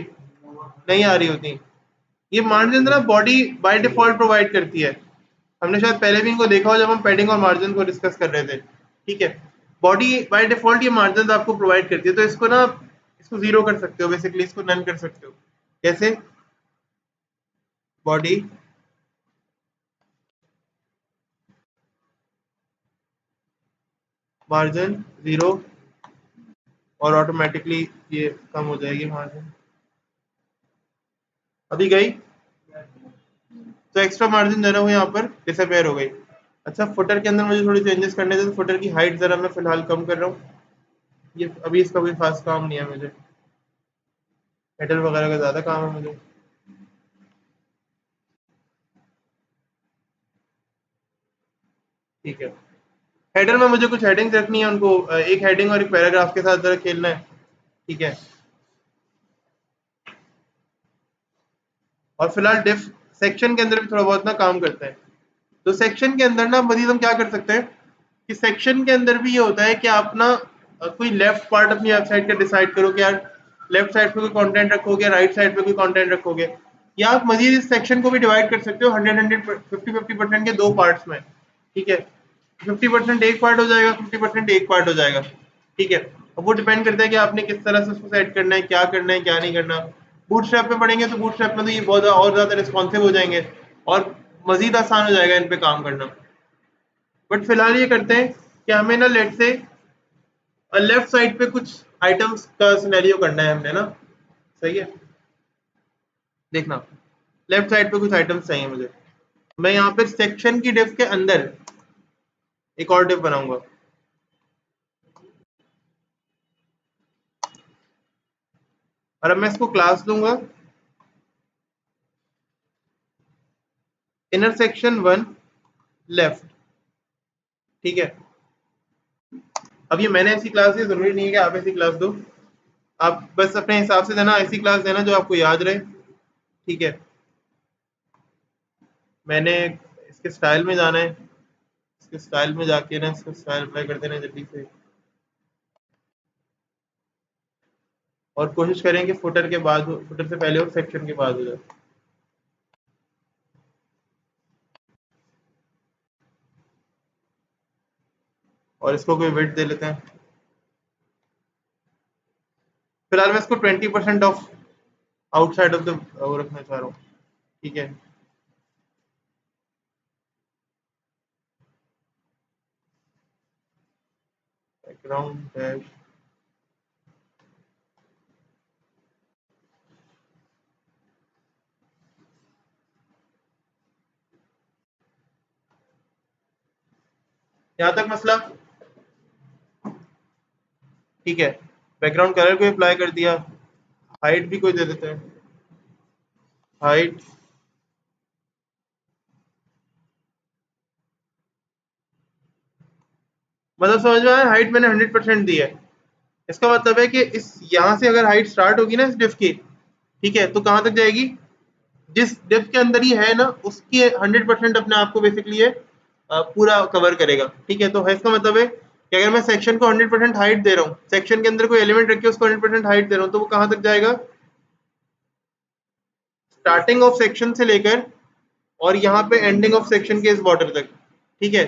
नहीं आ रही होती। ये मार्जिन ना बॉडी बाय डिफॉल्ट प्रोवाइड करती है। हमने शायद पहले भी इनको देखा हो जब हम पैडिंग और मार्जिन को डिस्कस कर रहे थे। ठीक है, बॉडी बाय डिफॉल्ट ये मार्जिन आपको प्रोवाइड करती है, तो इसको ना, इसको जीरो कर सकते हो, बेसिकली इसको नन कर सकते हो। कैसे? बॉडी मार्जिन जीरो, और ऑटोमेटिकली ये कम हो जाएगी मार्जिन। अभी गई, तो एक्स्ट्रा मार्जिन जो है ना वो यहाँ पर डिसअपेयर हो गई। अच्छा, फुटर के अंदर मुझे थोड़ी चेंजेस करने थे, तो फुटर की हाइट जरा मैं फिलहाल कम कर रहा हूँ। ये अभी इसका कोई खास काम नहीं है मुझे, हेडर वगैरह का ज़्यादा काम है मुझे। ठीक है, हेडर में मुझे कुछ हेडिंग्स रखनी है, उनको एक हेडिंग और एक पैराग्राफ के साथ जरा खेलना है। ठीक है, और फिलहाल डिफ सेक्शन के अंदर भी थोड़ा बहुत ना काम करते हैं। तो सेक्शन के अंदर ना मजीद हम क्या कर सकते हैं कि सेक्शन के अंदर भी ये होता है कि आप ना कोई लेफ्ट पार्ट अपनी वेबसाइट का डिसाइड करो कि यार लेफ्ट साइड पे कोई कंटेंट रखोगे या राइट साइड पे कोई कंटेंट रखोगे, या आप मजीद इस सेक्शन को भी डिवाइड कर सकते हो 100-100 50-50% के दो पार्ट्स में। ठीक है, 50% एक पार्ट हो जाएगा, 50% एक पार्ट हो जाएगा। ठीक है, अब वो डिपेंड करता है कि आपने किस तरह से उसको सेट करना है, क्या करना है क्या नहीं करना। बूटस्ट्रैप पे पढ़ेंगे तो बूटस्ट्रैप में तो ये बहुत और ज़्यादा रिस्पॉन्सिव हो जाएंगे और मजीद आसान हो जाएगा इन पे काम करना। बट फिलहाल ये करते हैं कि हमें ना लेट से लेफ्ट साइड पे कुछ आइटम्स का सिनेरियो करना है हमने ना। सही है, देखना, लेफ्ट साइड पे कुछ आइटम्स चाहिए मुझे। मैं यहाँ पे सेक्शन की डिव के अंदर एक और डिव बनाऊंगा, और अब मैं इसको क्लास दूंगा इंटरसेक्शन वन लेफ्ट। ठीक है, अब ये मैंने ऐसी क्लास दी, जरूरी नहीं है कि आप ऐसी क्लास दो, आप बस अपने हिसाब से देना, ऐसी क्लास देना जो आपको याद रहे। ठीक है, मैंने इसके स्टाइल में जाना है, इसके स्टाइल में जाके ना इसको स्टाइल अप्लाई कर देना जल्दी से, और कोशिश करें कि फुटर के बाद फुटर से पहले और सेक्शन के बाद हो जाए। और इसको कोई वेट दे लेते हैं, फिलहाल मैं इसको 20% ऑफ आउटसाइड ऑफ द वो रखना चाह रहा हूँ। ठीक है, बैकग्राउंड डैश, यहाँ तक मसला। ठीक है, बैकग्राउंड कलर को अप्लाई कर दिया, हाइट भी कोई दे देते हैं, हाइट मतलब समझ में आया, हाइट मैंने 100% दी है। इसका मतलब है कि इस यहाँ से अगर हाइट स्टार्ट होगी ना इस डिफ की, ठीक है, तो कहाँ तक जाएगी? जिस डिफ के अंदर ही है ना उसकी 100% अपने आप को बेसिकली ये पूरा कवर करेगा। ठीक है, तो इसका मतलब है कि अगर मैं सेक्शन को 100% हाइट दे रहा हूँ, सेक्शन के अंदर कोई एलिमेंट रख के उसको 100% हाइट दे रहा हूँ, तो वो कहाँ तक जाएगा? स्टार्टिंग ऑफ सेक्शन से लेकर और यहाँ पे एंडिंग ऑफ सेक्शन के इस बॉर्डर तक। ठीक है,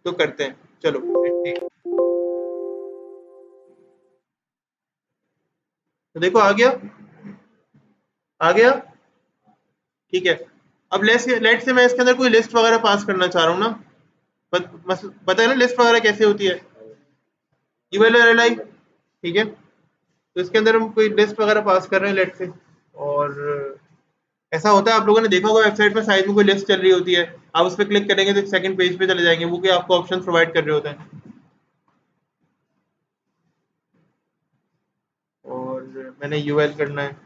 तो करते हैं, चलो। ठीक, तो देखो आ गया, आ गया। ठीक है, अब लेट से मैं इसके अंदर कोई लिस्ट वगैरह पास करना चाह रहा हूँ ना, पता है ना लिस्ट वगैरह कैसे होती है, यूएलआरएलआई। ठीक है, तो इसके अंदर हम कोई लिस्ट वगैरह पास कर रहे हैं लेट से, और ऐसा होता है, आप लोगों ने देखा होगा वेबसाइट में साइड में कोई लिस्ट चल रही होती है, आप उस पर क्लिक करेंगे तो सेकंड पेज पे चले जाएंगे, वो कि आपको ऑप्शन प्रोवाइड कर रहे होते हैं। और मैंने यूएल करना है,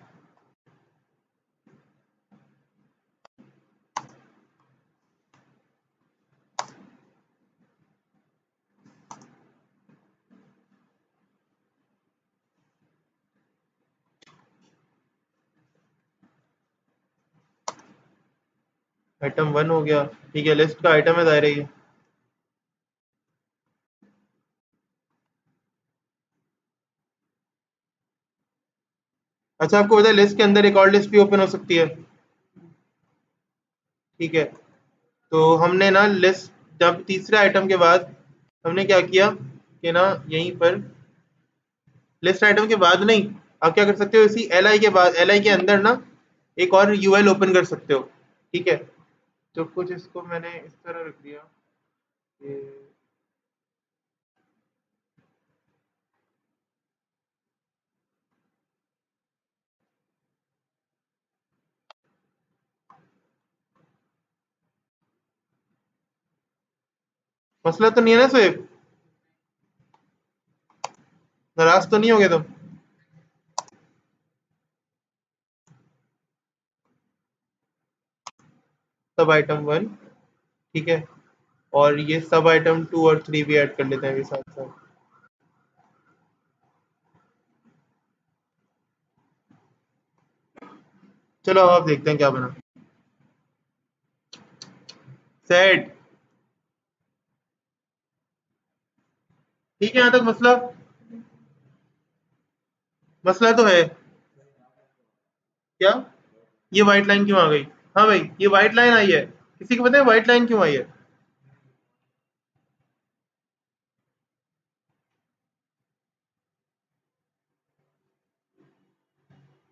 आइटम 1 हो गया, ठीक है, लिस्ट का आइटम है दायरे ये। अच्छा, आपको पता है लिस्ट के अंदर एक और लिस्ट भी ओपन हो सकती है, ठीक है। तो हमने ना लिस्ट, जब तीसरे आइटम के बाद हमने क्या किया कि ना यहीं पर लिस्ट आइटम के बाद नहीं, आप क्या कर सकते हो, इसी एल आई के बाद, एल आई के अंदर ना एक और यूएल ओपन कर सकते हो, ठीक है। तो कुछ इसको मैंने इस तरह रख दिया कि मसला तो नहीं है ना सोएब, नाराज तो नहीं हो गए तुम? सब आइटम 1, ठीक है, और ये सब आइटम 2 और 3 भी ऐड कर लेते हैं अभी साथ साथ। चलो अब आप देखते हैं क्या बना। सेट, ठीक है, यहाँ तक मसला, मसला तो है। क्या? ये व्हाइट लाइन क्यों आ गई? हाँ भाई, ये व्हाइट लाइन आई है, किसी को पता है व्हाइट लाइन क्यों आई है?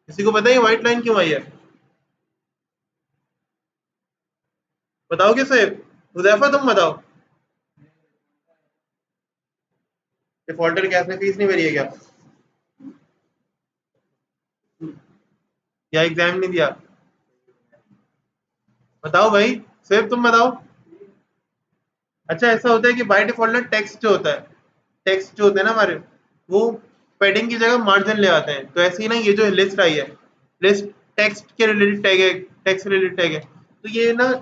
किसी को पता है ये व्हाइट लाइन क्यों आई है? बताओगे साहब? हुदैफा तुम बताओ। डिफॉल्टर क्या, आपने फीस नहीं भरी है क्या, या एग्जाम नहीं दिया? बताओ भाई, सिर्फ तुम बताओ। अच्छा, ऐसा होता है कि बाय डिफॉल्ट ना टेक्स्ट जो होता है, टेक्स्ट जो होते हैं ना हमारे, वो पैडिंग की जगह मार्जिन ले आते हैं। तो ऐसे ही ना ये जो लिस्ट आई है, लिस्ट टेक्स्ट के रिलेटेड टैग है, टेक्स्ट रिलेटेड टैग है, तो ये ना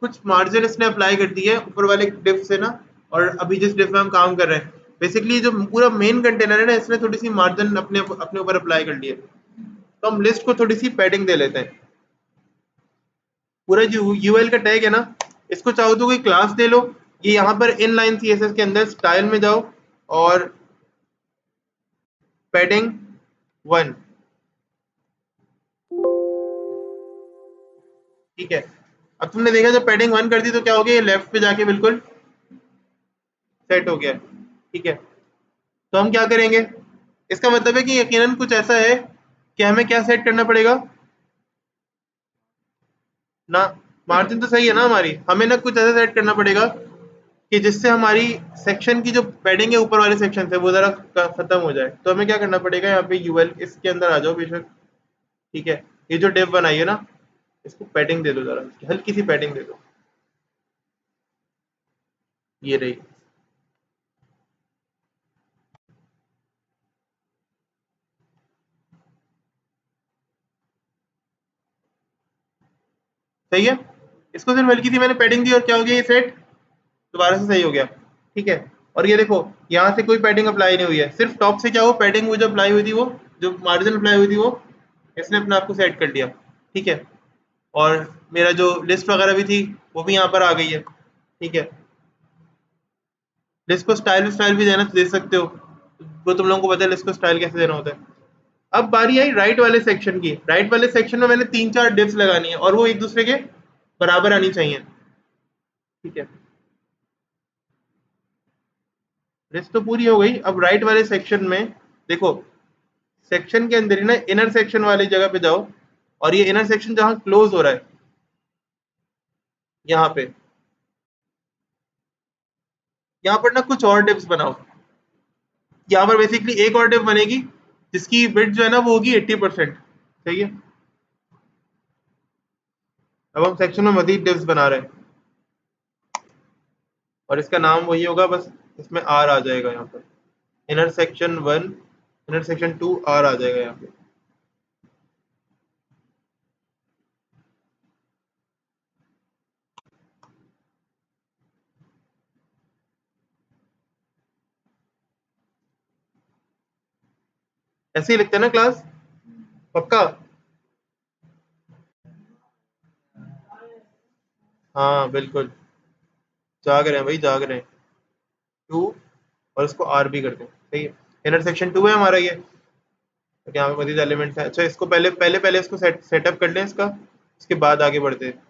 कुछ मार्जिन इसने अप्लाई कर दी है ऊपर वाले डिफ से ना। और अभी जिस डिफ में हम काम कर रहे हैं, बेसिकली जो पूरा मेन कंटेनर है ना, इसने थोड़ी सी मार्जिन अपने अपने ऊपर अप्लाई कर ली है। तो हम लिस्ट को थोड़ी सी पैडिंग दे लेते हैं। पूरा जो यूएल का टैग है ना, इसको चाहो तो कोई क्लास दे लो। ये यहाँ पर इन लाइन सीएसएस के अंदर स्टाइल में जाओ और पैडिंग 1, ठीक है। अब तुमने देखा जब पैडिंग 1 कर दी तो क्या हो गया, ये लेफ्ट पे जाके बिल्कुल सेट हो गया, ठीक है। तो हम क्या करेंगे, इसका मतलब है कि यकीनन कुछ ऐसा है कि हमें क्या सेट करना पड़ेगा ना। मार्जिन तो सही है ना हमारी, हमें ना कुछ ऐसा सेट करना पड़ेगा कि जिससे हमारी सेक्शन की जो पैडिंग है ऊपर वाले सेक्शन से वो जरा खत्म हो जाए। तो हमें क्या करना पड़ेगा, यहाँ पे यूएल इसके अंदर आ जाओ बेशक, ठीक है। ये जो डेव बनाई है ना, इसको पैडिंग दे दो, जरा हल्की सी पैडिंग दे दो, ये रही। सही है, इसको सिर्फ हल्की सी मैंने पैडिंग दी और क्या हो गया, ये सेट दोबारा से सही हो गया, ठीक है। और ये देखो, यहाँ से कोई पैडिंग अप्लाई नहीं हुई है, सिर्फ टॉप से क्या हो पैडिंग, वो जो अप्लाई हुई थी, वो जो मार्जिन अप्लाई हुई थी, वो इसने अपने आप को सेट कर लिया, ठीक है। और मेरा जो लिस्ट वगैरह भी थी वो भी यहाँ पर आ गई है, ठीक है। लिस्ट को स्टाइल स्टाइल भी देना दे सकते हो, वो तुम लोगों को पता है लिस्ट को स्टाइल कैसे देना होता है। अब बारी आई राइट वाले सेक्शन की। राइट वाले सेक्शन में मैंने 3-4 डिप्स लगानी है और वो एक दूसरे के बराबर आनी चाहिए, ठीक है। लिस्ट तो पूरी हो गई, अब राइट वाले सेक्शन में देखो, सेक्शन के अंदर ही ना इनर सेक्शन वाली जगह पे जाओ, और ये इनर सेक्शन जहां क्लोज हो रहा है, यहाँ पे, यहाँ पर ना कुछ और डिप्स बनाओ। यहाँ पर बेसिकली एक और डिप बनेगी जिसकी बिट जो है ना वो होगी 80%, सही है। अब हम सेक्शन में मजीद डिप्स बना रहे हैं और इसका नाम वही होगा, बस इसमें आर आ जाएगा यहाँ पर, inner section 1, inner section 2, R आ जाएगा यहाँ पे। ऐसे ही लिखते हैं ना क्लास, पक्का? हाँ बिल्कुल, जाग रहे हैं भाई, जाग रहे हैं। 2 और इसको आर भी कर दें, सही है। इंटरसेक्शन 2 है हमारा ये, तो यहाँ पे मजीद एलिमेंट्स है। अच्छा, इसको पहले पहले पहले इसको सेटअप कर लें इसका, उसके बाद आगे बढ़ते हैं।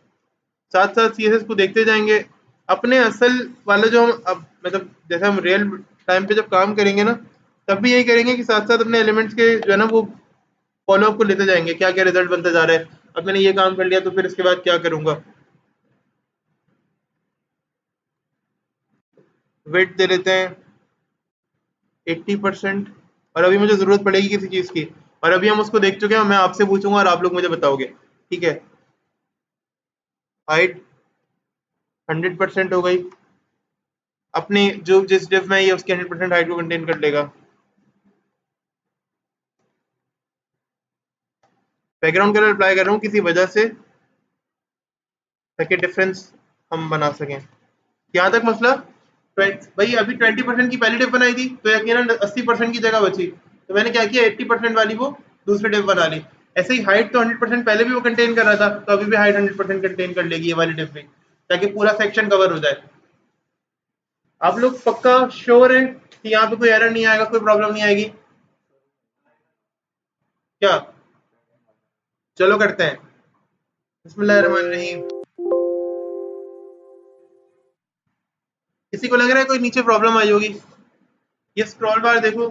साथ साथ सीएसएस को देखते जाएंगे। अपने असल वाला जो हम अब मतलब जैसे हम रियल टाइम पे जब काम करेंगे ना, तब भी यही करेंगे कि साथ साथ अपने एलिमेंट्स के जो है ना वो फॉलोअप को लेते जाएंगे, क्या क्या रिजल्ट बनता जा रहा है। अब मैंने ये काम कर लिया तो फिर इसके बाद क्या करूंगा। वेट दे लेते हैं 80%, और अभी मुझे जरूरत पड़ेगी किसी चीज की, और अभी हम उसको देख चुके हैं, मैं आपसे पूछूंगा और आप लोग मुझे बताओगे, ठीक है। हाइट 100% हो गई, अपनी जो जिस डिव में है ये उसकी 100% हाइट को कंटेन कर लेगा। बैकग्राउंड कलर अप्लाई कर रहा हूँ किसी वजह से, ताकि डिफरेंस हम बना सकें। यहाँ तक मसला। भाई अभी 20% की पहली डिव बनाई थी तो यकीनन 80% की जगह बची, तो मैंने क्या किया 80% वाली वो दूसरी डिव बना ली। ऐसे ही हाइट तो 100% पहले भी वो कंटेन कर रहा था, तो अभी भी हाइट 100% कंटेन कर लेगी ये वाली डिव भी, ताकि पूरा सेक्शन कवर हो जाए। आप लोग पक्का श्योर हैं कि यहाँ पे कोई एरर नहीं आएगा, कोई प्रॉब्लम नहीं आएगी? क्या? चलो करते हैं। बिस्मिल्लाहिर्रहमानिर्रहीम। किसी को लग रहा है कोई नीचे प्रॉब्लम आई होगी? ये स्क्रॉल बार देखो।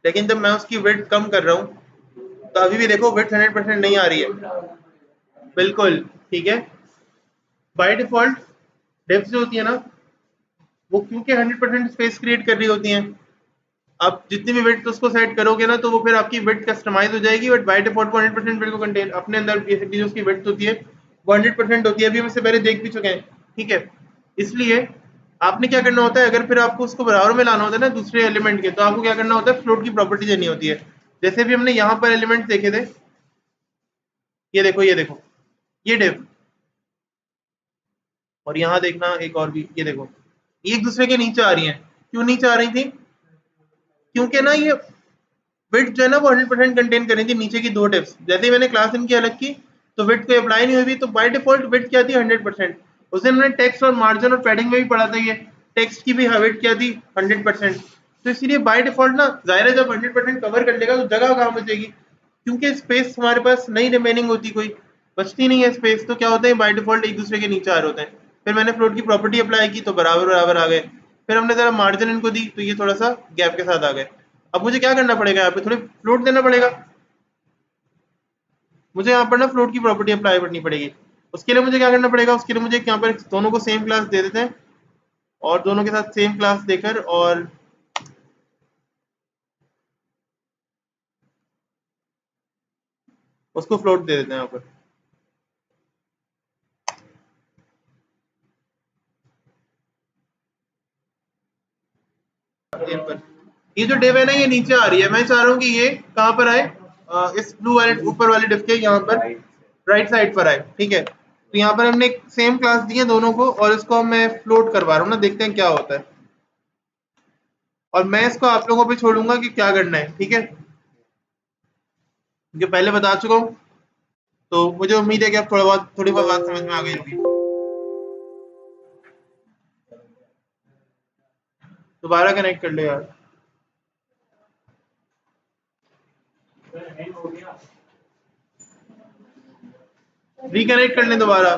लेकिन जब मैं उसकी विड्थ कम कर रहा हूँ तो अभी भी देखो विड्थ 100% नहीं आ रही है। बिल्कुल ठीक है। बाय डिफॉल्ट डिव्स जो होती है ना, वो क्योंकि 100% स्पेस क्रिएट कर रही होती हैं, आप जितनी भी विड्थ उसको सेट करोगे ना तो वो फिर आपकी विड्थ कस्टमाइज हो जाएगी, बट बाय डिफॉल्ट वो 100% विड्थ को कंटेन अपने अंदर बेसिकली जो उसकी विड्थ होती है वो 100% होती है। अभी हम इससे पहले देख भी चुके हैं, ठीक है। इसलिए आपने क्या करना होता है, अगर फिर आपको उसको बराबर में लाना होता है ना दूसरे एलिमेंट के, तो आपको क्या करना होता है, फ्लोट की प्रॉपर्टी देनी होती है। जैसे भी हमने यहाँ पर एलिमेंट देखे थे, ये देखो ये देखो, ये डिव, और यहाँ देखना एक और भी, ये देखो, ये एक दूसरे के नीचे आ रही हैं। क्यों नीचे आ रही थी? क्योंकि ना ये विड्थ जो है ना वो 100% कंटेन कर रही थी नीचे की दो टिप्स। जैसे ही मैंने क्लास इनकी अलग की तो विड्थ को अप्लाई नहीं हुई, तो बाय डिफॉल्ट विड्थ क्या थी 100%। उस दिन हमने टेक्स्ट और मार्जिन और पैडिंग में भी पढ़ा था, ये टेक्स्ट की भी विड्थ क्या थी 100%। तो इसलिए बाय डिफॉल्ट ना जाहिर है जब 100% कवर कर लेगा तो जगह कहाँ बचेगी, क्योंकि स्पेस हमारे पास नहीं रिमेनिंग होती, कोई बचती नहीं है स्पेस, तो क्या होता है बाय डिफॉल्ट एक दूसरे के नीचे आ रहे होते हैं। फिर मैंने फ्लोट की प्रॉपर्टी अप्लाई की तो बराबर बराबर आ गए। फिर हमने जरा मार्जिन इनको दी तो ये थोड़ा सा गैप के साथ आ गए। अब मुझे क्या करना पड़ेगा, यहाँ पे थोड़ी फ्लोट देना पड़ेगा, मुझे यहाँ पर ना फ्लोट की प्रॉपर्टी अप्लाई करनी पड़ेगी। उसके लिए मुझे क्या करना पड़ेगा, उसके लिए मुझे यहाँ पर दोनों को सेम क्लास दे देते हैं, और दोनों के साथ सेम क्लास देकर और उसको फ्लोट दे देते हैं यहाँ पर। ये जो डिव है ना ये नीचे आ रही है, मैं चाह रहा हूँ कि ये कहाँ पर आए, इस ब्लू वाले ऊपर वाले डिव के यहाँ पर राइट साइड पर आए, ठीक है। तो यहाँ पर हमने सेम क्लास दी है दोनों को, और इसको मैं फ्लोट करवा रहा हूँ ना, देखते हैं क्या होता है। और मैं इसको आप लोगों पे छोड़ूंगा कि क्या करना है, ठीक है, जो पहले बता चुका हूँ। तो मुझे उम्मीद है कि अब थोड़ी बहुत बात समझ में आ गई होगी। दोबारा कनेक्ट कर ले यार। रिकनेक्ट कर ले दोबारा।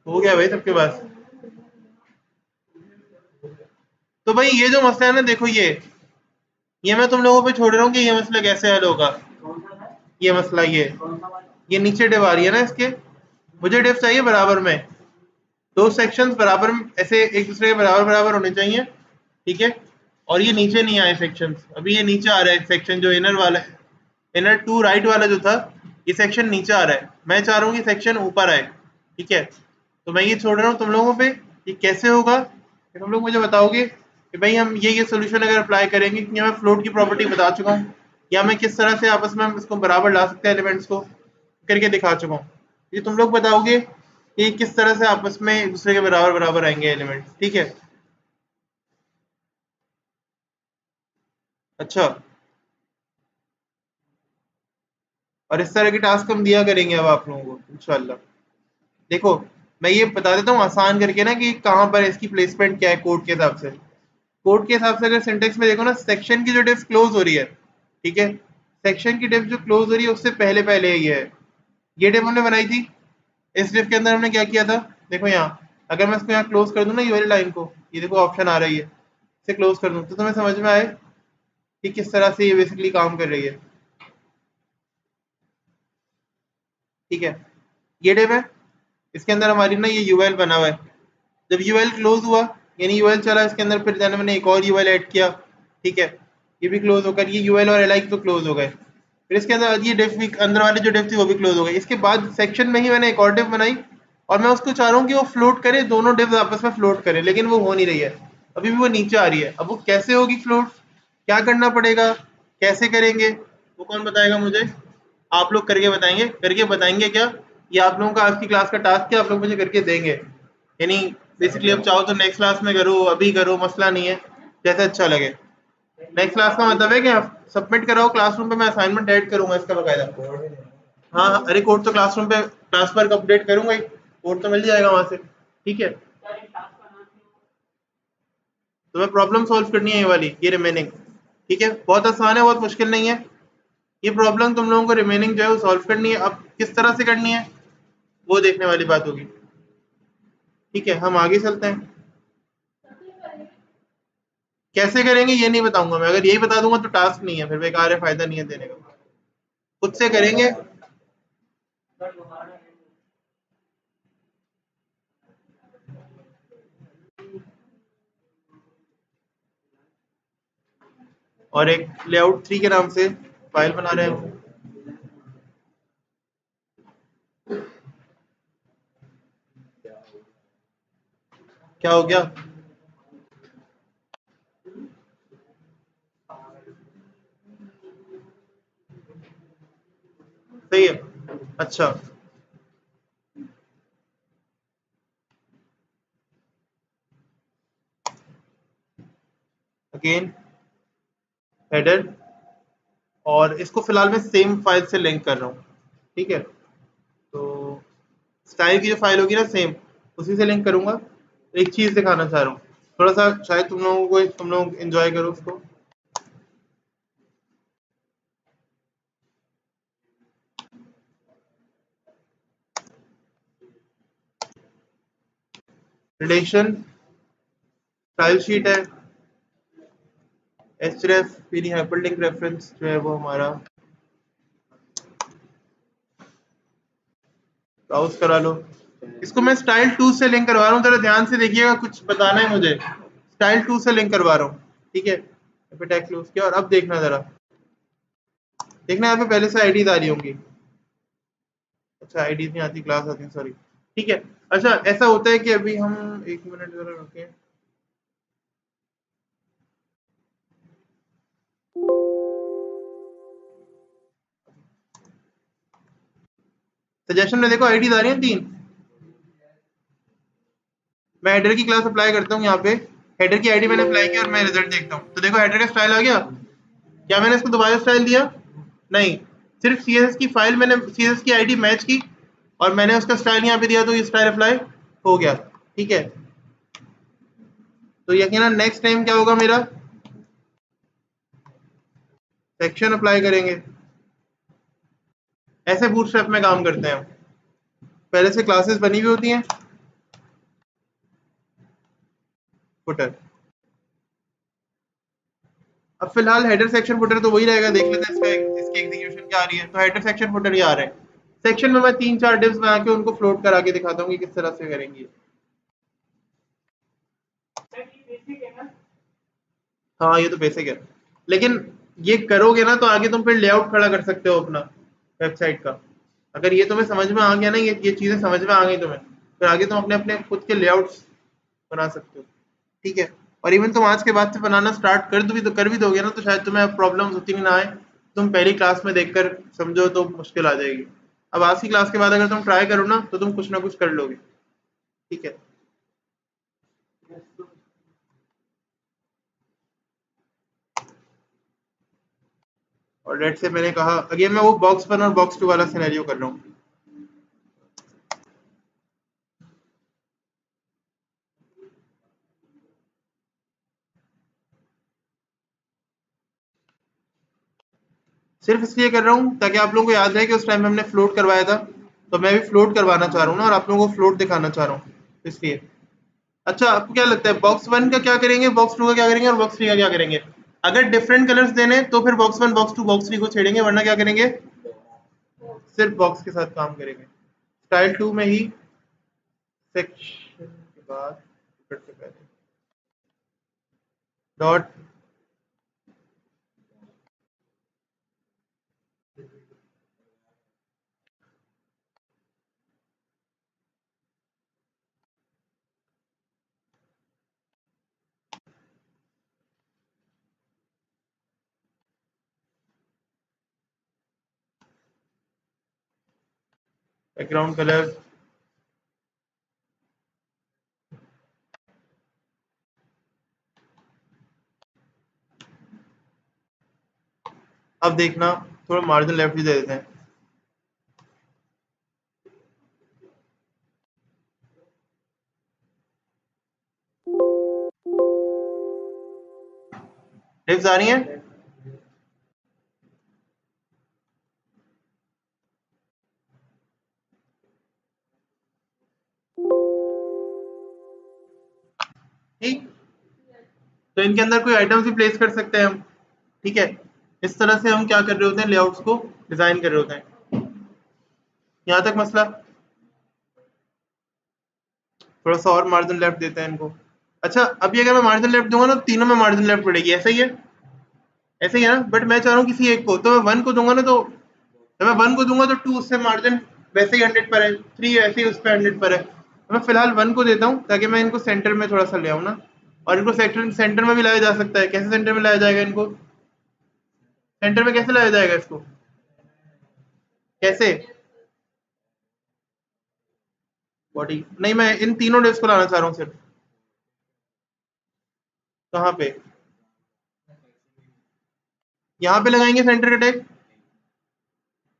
हो गया भाई सबके पास। तो भाई ये जो मसला है ना, देखो ये मैं तुम लोगों पे छोड़ रहा हूँ कि ये मसला कैसे हल होगा। ये मसला ये नीचे डिव आ रही है ना इसके, मुझे डिव चाहिए बराबर में। दो सेक्शंस बराबर ऐसे एक दूसरे के बराबर बराबर होने चाहिए, ठीक है। और ये नीचे नहीं आए सेक्शंस, अभी ये नीचे आ रहा है सेक्शन जो इनर वाला है, इनर टू राइट वाला जो था, ये सेक्शन नीचे आ रहा है। मैं चाह रहा हूँ कि सेक्शन ऊपर आए, ठीक है। तो मैं ये छोड़ रहा हूँ तुम लोगों पे, ये कैसे होगा कि तुम लोग मुझे बताओगे कि भाई हम ये सोल्यूशन अगर अप्लाई करेंगे, क्योंकि मैं फ्लोट की प्रॉपर्टी बता चुका हूँ, या मैं किस तरह से आपस में हम इसको बराबर ला सकते हैं एलिमेंट्स को करके दिखा चुका हूँ। ये तुम लोग बताओगे कि किस तरह से आपस में एक दूसरे के बराबर बराबर आएंगे एलिमेंट्स, ठीक है। अच्छा, और इस तरह के टास्क हम दिया करेंगे अब आप लोगों को इंशाल्लाह। देखो, मैं ये बता देता हूँ आसान करके ना कि कहाँ पर इसकी प्लेसमेंट क्या है कोड के हिसाब से। कोड के हिसाब से अगर सिंटेक्स में देखो ना, सेक्शन की जो डिफ क्लोज हो रही है, ठीक है, सेक्शन की डिफ जो क्लोज हो रही है उससे पहले पहले ये है, ये डिफ हमने बनाई थी। इस डिफ के अंदर हमने क्या किया था, देखो यहाँ, अगर मैं इसको यहाँ क्लोज कर दूँ ना ये वाली लाइन को, ये देखो ऑप्शन आ रही है, इसे क्लोज कर दूँ तो तुम्हें समझ में आए कि किस तरह से ये बेसिकली काम कर रही है, ठीक है। ये डिफ है, इसके अंदर हमारी ना ये यूएल बना हुआ है। जब यूएल क्लोज हुआ, यानी यूएल चला इसके अंदर, फिर जाने मैंने एक और यूएल ऐड किया, ठीक है, ये भी क्लोज होकर ये यूएल और एल तो क्लोज हो गए। फिर इसके अंदर ये डिफ भी, अंदर वाली जो डिफ थी वो भी क्लोज हो गई। इसके बाद सेक्शन में ही मैंने एक और डिफ बनाई, और मैं उसको चाह रहा हूँ कि वो फ्लोट करे, दोनों डिफ आपस में फ्लोट करे, लेकिन वो हो नहीं रही है, अभी भी वो नीचे आ रही है। अब वो कैसे होगी फ्लोट, क्या करना पड़ेगा, कैसे करेंगे, वो कौन बताएगा मुझे, आप लोग करके बताएंगे। करके बताएंगे क्या, ये आप लोगों का आज की क्लास का टास्क है, आप लोग मुझे करके देंगे। यानी बेसिकली अब चाहो तो नेक्स्ट क्लास में करो, अभी करो, मसला नहीं है, जैसे अच्छा लगे। नेक्स्ट क्लास का मतलब है कि आप सबमिट कराओ क्लासरूम पे, मैं असाइनमेंट ऐड करूंगा इसका बकायदा। हाँ हाँ, अरे कोड तो क्लासरूम पे क्लास पर अपडेट करूंगा ही, कोड तो मिल जाएगा वहां से, ठीक है। तो मैं प्रॉब्लम सॉल्व करनी है ये वाली, ये रिमेनिंग, ठीक है, बहुत आसान है, बहुत मुश्किल नहीं है। ये प्रॉब्लम तुम लोगों को रिमेनिंग जो है वो सॉल्व करनी है। अब किस तरह से करनी है वो देखने वाली बात होगी, ठीक है। हम आगे चलते हैं, कैसे करेंगे ये नहीं बताऊंगा मैं, अगर यही बता दूंगा तो टास्क नहीं है, फिर बेकार है, फायदा नहीं है देने का। खुद से करेंगे। और एक लेआउट 3 के नाम से फाइल बना रहे हैं हम। क्या हो गया, सही है, अच्छा। अगेन हेडर, और इसको फिलहाल मैं सेम फाइल से लिंक कर रहा हूँ, ठीक है। तो स्टाइल की जो फाइल होगी ना सेम, उसी से लिंक करूंगा। एक चीज दिखाना चाह रहा हूँ, थोड़ा सा शायद तुम लोग एंजॉय करो उसको। रिलेशन स्टाइल शीट है, एचरेफ फिर हाइपरलिंक रेफरेंस जो है वो हमारा ब्राउज करा लो। इसको मैं स्टाइल 2 से लिंक करवा रहा हूँ, जरा ध्यान से देखिएगा, कुछ बताना है मुझे। स्टाइल 2 से लिंक करवा रहा हूँ, ठीक है। पे टैग क्लोज किया, और अब देखना जरा, देखना यहाँ पे पहले से आईडीज आ रही होंगी। अच्छा, आईडीज नहीं आती, क्लास आती है, सॉरी, ठीक है। अच्छा, ऐसा होता है कि अभी हम एक मिनट जरा रुके। सजेशन में देखो आईडीज आ रही है 3। मैं हेडर की क्लास अप्लाई करता हूँ यहाँ पे, हेडर की आईडी मैंने अप्लाई किया और मैं रिजल्ट देखता हूँ, तो देखो हेडर का स्टाइल आ गया। क्या मैंने इसको दोबारा स्टाइल दिया, नहीं, सिर्फ सीएसएस की फाइल मैंने सीएसएस की आईडी मैच की, और मैंने उसका स्टाइल यहाँ पे दिया, तो ये स्टाइल अप्लाई हो गया, ठीक है। तो यकीनन नेक्स्ट टाइम क्या होगा मेरा, सेक्शन अप्लाई करेंगे। ऐसे बूटस्ट्रैप में काम करते हैं, पहले से क्लासेस बनी हुई होती हैं। फुटर, अब फिलहाल हेडर सेक्शन फुटर तो वही रहेगा, देख लेते हैं इसकी एग्जीक्यूशन क्या आ रही है। तो हेडर सेक्शन फुटर ही आ रहे हैं। सेक्शन में मैं 3-4 डिव्स बना के उनको फ्लोट करा के दिखाता हूँ कि किस तरह से करेंगे। हाँ ये तो बेसिक है, लेकिन ये करोगे ना तो आगे तुम फिर लेआउट खड़ा कर सकते हो अपना वेबसाइट का। अगर ये तुम्हें समझ में आ गया ना, ये चीजें समझ में आ गई तुम्हें, फिर आगे तुम अपने अपने खुद के लेआउट्स बना सकते हो। ठीक है, और इवन तुम आज के बाद से बनाना स्टार्ट कर भी दोगे ना, तो शायद तुम्हें प्रॉब्लम्स उतनी ना आए। तुम पहली क्लास में देखकर समझो तो मुश्किल आ जाएगी। अब आज की क्लास के बाद अगर तुम ट्राई करो ना तो तुम कुछ ना कुछ कर लोगे। ठीक है, और लेट से मैंने कहा अगेन मैं वो बॉक्स 1 और बॉक्स 2 वाला सिनेरियो कर रहा हूँ। सिर्फ इसलिए कर रहा हूँ ताकि आप लोगों को याद रहे कि उस टाइम हमने फ्लोट करवाया था, तो मैं भी फ्लोट करवाना चाह रहा हूँ ना, और आप लोगों को फ्लोट दिखाना चाह रहा हूँ इसलिए। अच्छा, आपको क्या लगता है बॉक्स 1 का क्या करेंगे, बॉक्स 2 का क्या करेंगे और बॉक्स 3 का क्या करेंगे? अगर डिफरेंट कलर्स देने तो फिर बॉक्स 1 बॉक्स 2 बॉक्स 3 को छेड़ेंगे, वरना क्या करेंगे, सिर्फ बॉक्स के साथ काम करेंगे। स्टाइल 2 में ही सेक्शन के बाद फिर से पहले डॉट बैकग्राउंड कलर। अब देखना, थोड़ा मार्जिन लेफ्ट भी दे देते हैं। टिप्स आ रही हैं? ठीक, तो इनके अंदर कोई आइटम्स भी प्लेस कर सकते हैं हम। ठीक है, इस तरह से हम क्या कर रहे होते हैं, लेआउट्स को डिजाइन कर रहे होते हैं। यहाँ तक मसला। थोड़ा सा और मार्जिन लेफ्ट देते हैं इनको। अच्छा, अभी अगर मैं मार्जिन लेफ्ट दूंगा ना तो तीनों में मार्जिन लेफ्ट पड़ेगी, ऐसा ही है? ऐसे ही है ना, बट मैं चाह रहा हूँ किसी एक को, तो मैं 1 को दूंगा ना, तो जब मैं 1 को दूंगा तो 2 उससे मार्जिन वैसे ही 100 पर है, 3 वैसे ही उस पर 100 पर है। तो मैं फिलहाल 1 को देता हूँ ताकि मैं इनको सेंटर में थोड़ा सा ले आऊँ ना। और इनको सेंटर सेंटर में भी लाया जा सकता है। कैसे सेंटर में लाया जाएगा इनको, सेंटर में कैसे लाया जाएगा इसको, कैसे? बॉडी नहीं, मैं इन तीनों डिस्क को लाना चाह रहा हूँ सिर्फ। कहाँ पे? यहाँ पे लगाएंगे सेंटर का टैग?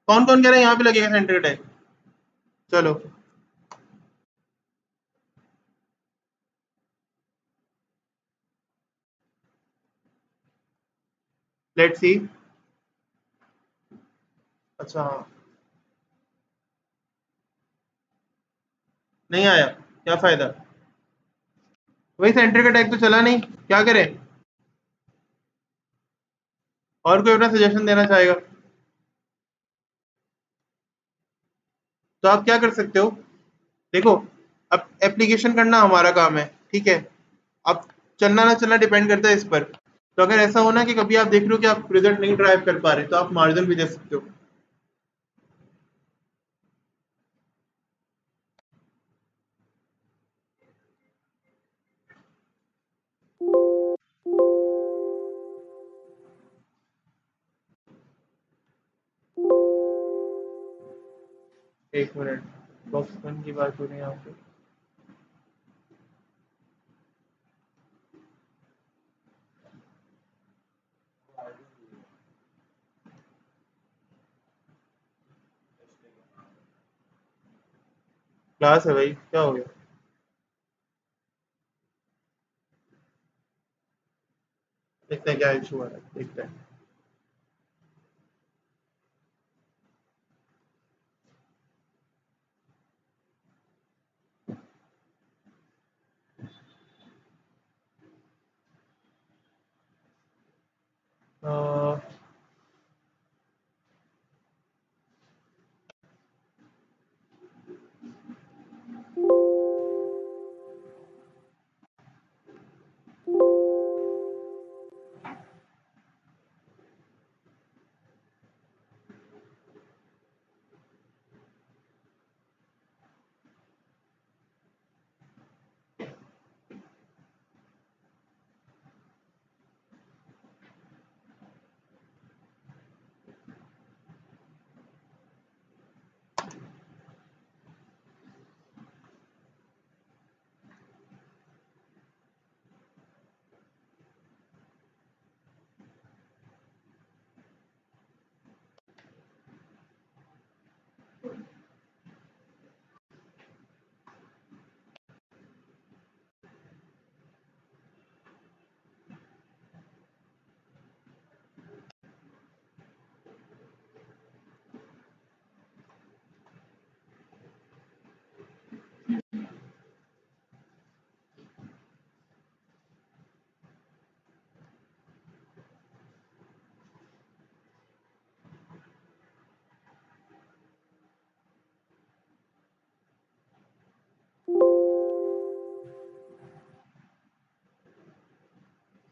कौन कौन कह रहा है यहाँ पे लगेगा सेंटर का टैग? चलो, लेट्स सी। अच्छा हाँ, नहीं आया, क्या फायदा? वही सेंटर का टैग तो चला नहीं, क्या करें? और कोई अपना सजेशन देना चाहेगा? तो आप क्या कर सकते हो, देखो, अब एप्लीकेशन करना हमारा काम है, ठीक है। अब चलना ना चलना डिपेंड करता है इस पर। तो अगर ऐसा होना कि कभी आप देख रहे हो कि आप रिजल्ट नहीं ड्राइव कर पा रहे, तो आप मार्जिन भी दे सकते हो। एक मिनट, बॉक्स वन की बात हो रही है यहाँ पे। क्लास है भाई, क्या हो गया? देखते हैं क्या इशू आ रहा है, देखते हैं। अ,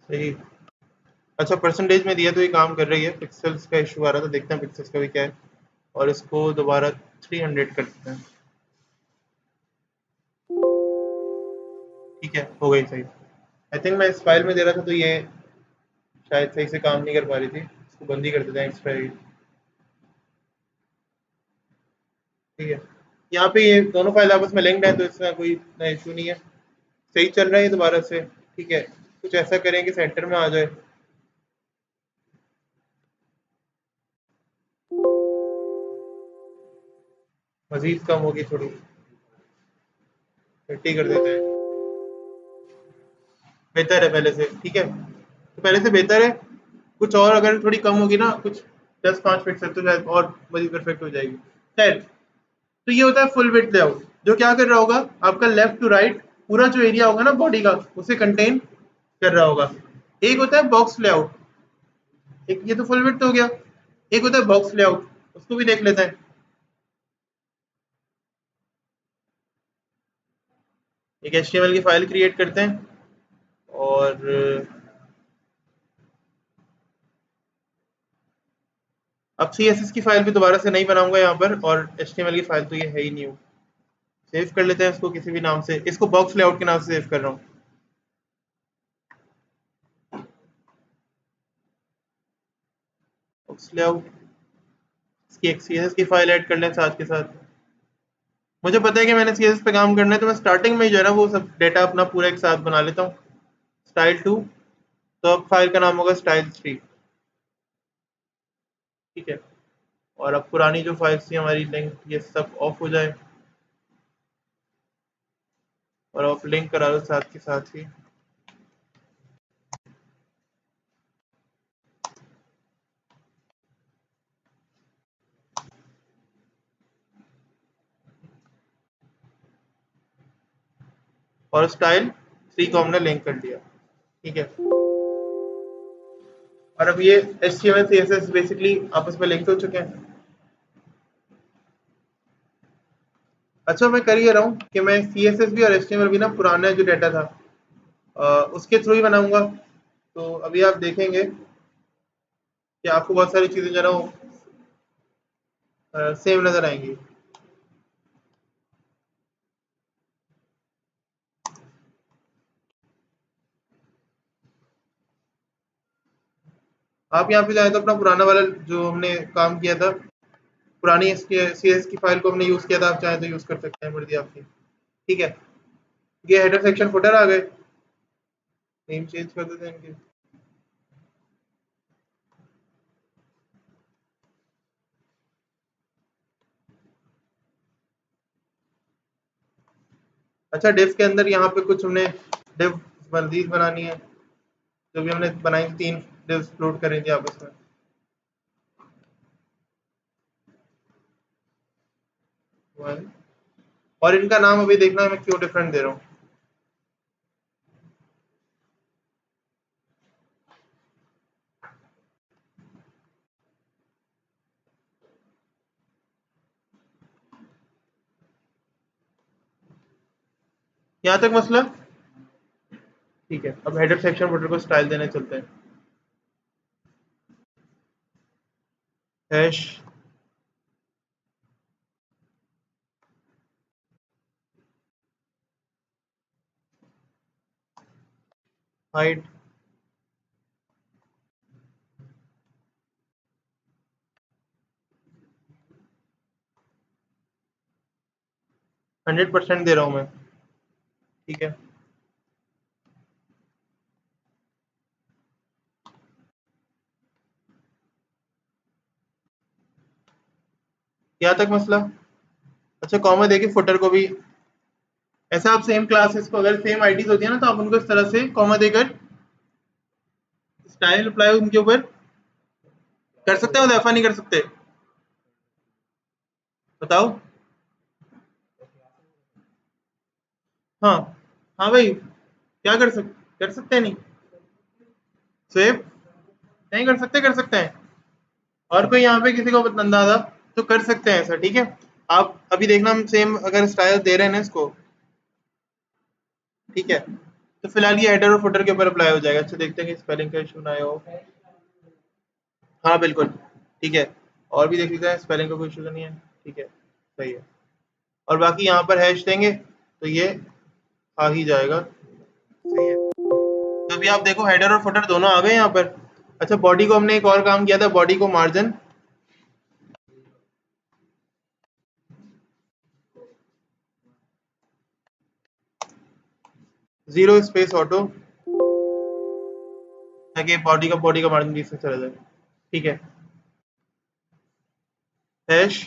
सही। अच्छा परसेंटेज में दिया तो ये काम कर रही है, पिक्सल्स का इशू आ रहा था, देखते हैं पिक्सल्स का भी क्या है। और इसको दोबारा 300 कर देते हैं। ठीक है, हो गई सही। आई थिंक मैं इस फाइल में दे रहा था तो ये शायद सही से काम नहीं कर पा रही थी, इसको बंद ही कर देते हैं एक्स्ट्रा। ठीक है, यहाँ पे ये दोनों फाइल आपस में लिंक्ड है तो इसका कोई इतना इशू नहीं है, सही चल रहा है ये दोबारा से। ठीक है, कुछ ऐसा करें कि सेंटर में आ जाए। मजीद कम होगी थोड़ी, 30 कर देते हैं, बेहतर है पहले से। ठीक है, तो पहले से बेहतर है। कुछ और अगर थोड़ी कम होगी ना, कुछ 10-5 पिक्सल, तो शायद और मजीद परफेक्ट हो जाएगी। खैर, तो ये होता है फुल विड्थ लेआउट, जो क्या कर रहा होगा, आपका लेफ्ट टू राइट पूरा जो एरिया होगा ना बॉडी का, उसे कंटेन कर रहा होगा। एक होता है बॉक्स लेआउट, एक ये तो फुल विड्थ हो गया। एक होता है बॉक्स लेआउट, उसको भी देख लेते हैं। एक HTML की फाइल क्रिएट करते हैं और अब CSS की फाइल भी दोबारा से नहीं बनाऊंगा यहाँ पर, और HTML की फाइल तो ये है ही न्यू। सेव कर लेते हैं इसको किसी भी नाम से, इसको बॉक्स लेआउट के नाम से सेव कर रहा हूँ। बॉक्स लेआउट, इसकी एक CSS की फाइल ऐड कर लें साथ के साथ। मुझे पता है कि मैंने CSS पे काम करना है, तो मैं स्टार्टिंग में ही जो है ना वो सब डेटा अपना पूरा एक साथ बना लेता हूँ। style2, तो अब फाइल का नाम होगा style3। ठीक है, और अब पुरानी जो फाइल्स थी हमारी लिंक, ये सब ऑफ हो जाए, और आप लिंक करा लो साथ के साथ ही। और style3 को हमने लिंक कर दिया। ठीक है, और अब ये HTML CSS बेसिकली आपस में लिंक हो चुके हैं। अच्छा, मैं कर ये रहा हूँ कि मैं CSS भी और HTML भी ना पुराना जो डाटा था उसके थ्रू ही बनाऊंगा। तो अभी आप देखेंगे कि आपको बहुत सारी चीज़ें जो है ना वो सेम नज़र आएंगी। आप यहाँ पे चाहें तो अपना पुराना वाला जो हमने काम किया था, पुरानी CSS की फाइल को हमने यूज़ किया था, आप चाहें तो यूज़ कर सकते हैं, मर्जी आपकी। ठीक है, ये हेडर सेक्शन फुटर आ गए, नेम चेंज कर देते हैं इनके। अच्छा, डिव के अंदर यहाँ पे कुछ हमने डिव वर्दीज बनानी है, जो भी हमने बनाई 3 डिव्स लोड करेंगे आपस में। One, और इनका नाम अभी देखना है मैं क्यों डिफरेंट दे रहा हूँ। यहाँ तक मसला। ठीक है, अब हेडर सेक्शन फुटर को स्टाइल देने चलते हैं। हैश हाइट, % 100% दे रहा हूँ मैं। ठीक है, यहाँ तक मसला। अच्छा, कॉमा देके फुटर को भी ऐसा, आप सेम क्लासेस को अगर सेम आईडीज होती है ना, तो आप उनको इस तरह से कॉमा देकर स्टाइल अप्लाई उनके ऊपर कर सकते हो, ऐसा नहीं कर सकते? बताओ। हाँ, हाँ भाई, क्या कर सकते हैं नहीं? सेव नहीं कर सकते, कर सकते हैं। और कोई यहाँ पे किसी को अंदाजा, तो कर सकते हैं ऐसा। ठीक है, आप अभी देखना, हम सेम अगर स्टाइल दे रहे हैं ना इसको। ठीक है, तो फिलहाल ये हेडर और फुटर के ऊपर अप्लाई हो जाएगा। अच्छा देखते हैं कि स्पेलिंग का इशू ना आया हो। हाँ बिल्कुल ठीक है। और भी देख लेते हैं, स्पेलिंग का कोई इशू तो नहीं है। ठीक है सही है। और बाकी यहाँ पर हैश देंगे तो ये आ ही जाएगा। सही है। तो अभी आप देखो हेडर और फुटर दोनों आ गए यहाँ पर। अच्छा बॉडी को हमने एक और काम किया था, बॉडी को मार्जिन 0 स्पेस ऑटो, ताकि बॉडी का मार्जिन बीच में चला जाए। ठीक है। हैश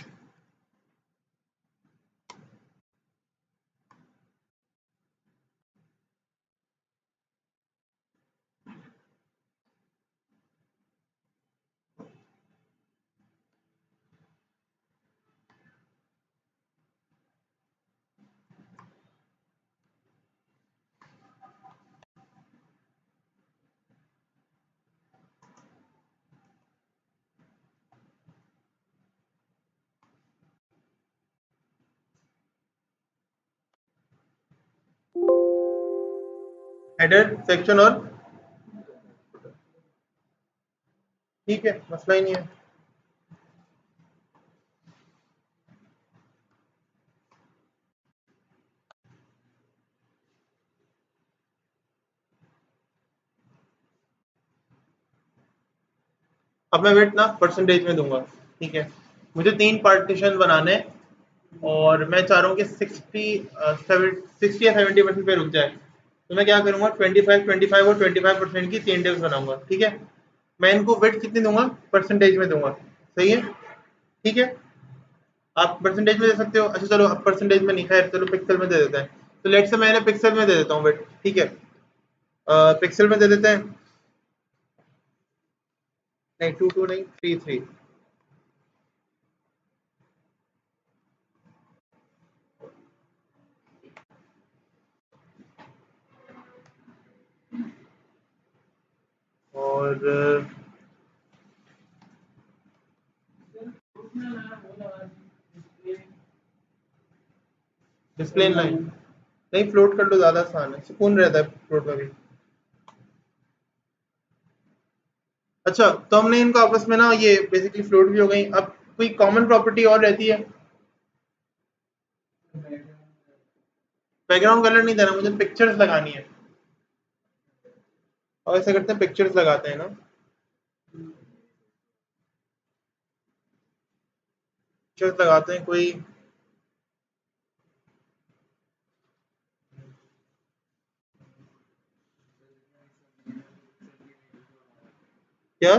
हेडर सेक्शन और ठीक है, मसला ही नहीं है। अब मैं वेट ना परसेंटेज में दूंगा। ठीक है। मुझे 3 पार्टीशन बनाने हैं और मैं चाह रहा हूँ कि 60 या 70% पे रुक जाए। तो मैं क्या करूँगा, 25 और 25% की 3 टेबल्स बनाऊंगा। ठीक है। मैं इनको वेट कितनी दूंगा, परसेंटेज में दूंगा। सही है। ठीक है। आप परसेंटेज में दे सकते हो। अच्छा चलो अब परसेंटेज में नहीं, खैर चलो पिक्सल में दे देते हैं। तो लेट से मैंने पिक्सल में दे देता हूँ वेट। ठीक है। पिक्सल में दे देते हैं। नहीं 2 2 नहीं 3 3। और डिस्प्ले लाइन नहीं, फ्लोट कर लो, ज्यादा आसान है, सुकून रहता है फ्लोट में भी। अच्छा तो हमने इनको आपस में ना ये बेसिकली फ्लोट भी हो गई। अब कोई कॉमन प्रॉपर्टी और रहती है। बैकग्राउंड कलर नहीं देना, मुझे पिक्चर्स लगानी है। और ऐसा करते हैं पिक्चर्स लगाते हैं ना। पिक्चर्स लगाते हैं कोई। क्या?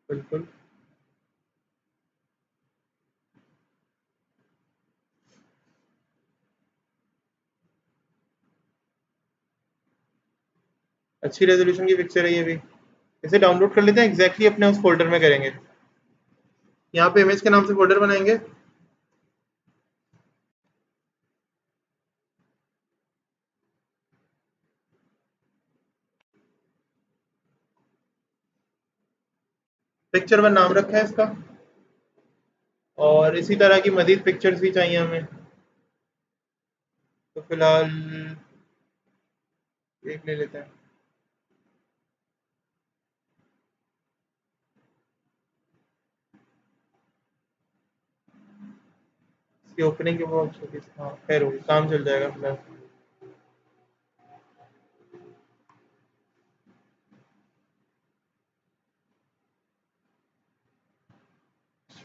बिल्कुल। अच्छी रेजोल्यूशन की पिक्चर है ये भी। इसे डाउनलोड कर लेते हैं, एग्जैक्टली अपने उस फोल्डर में करेंगे। यहाँ पे इमेज के नाम से फोल्डर बनाएंगे। पिक्चर वन नाम रखा है इसका। और इसी तरह की मजीद पिक्चर्स भी चाहिए हमें। तो फिलहाल एक ले लेते हैं। इसकी ओपनिंग के बहुत छोटी सी, हाँ खैर होगी, काम चल जाएगा फिलहाल।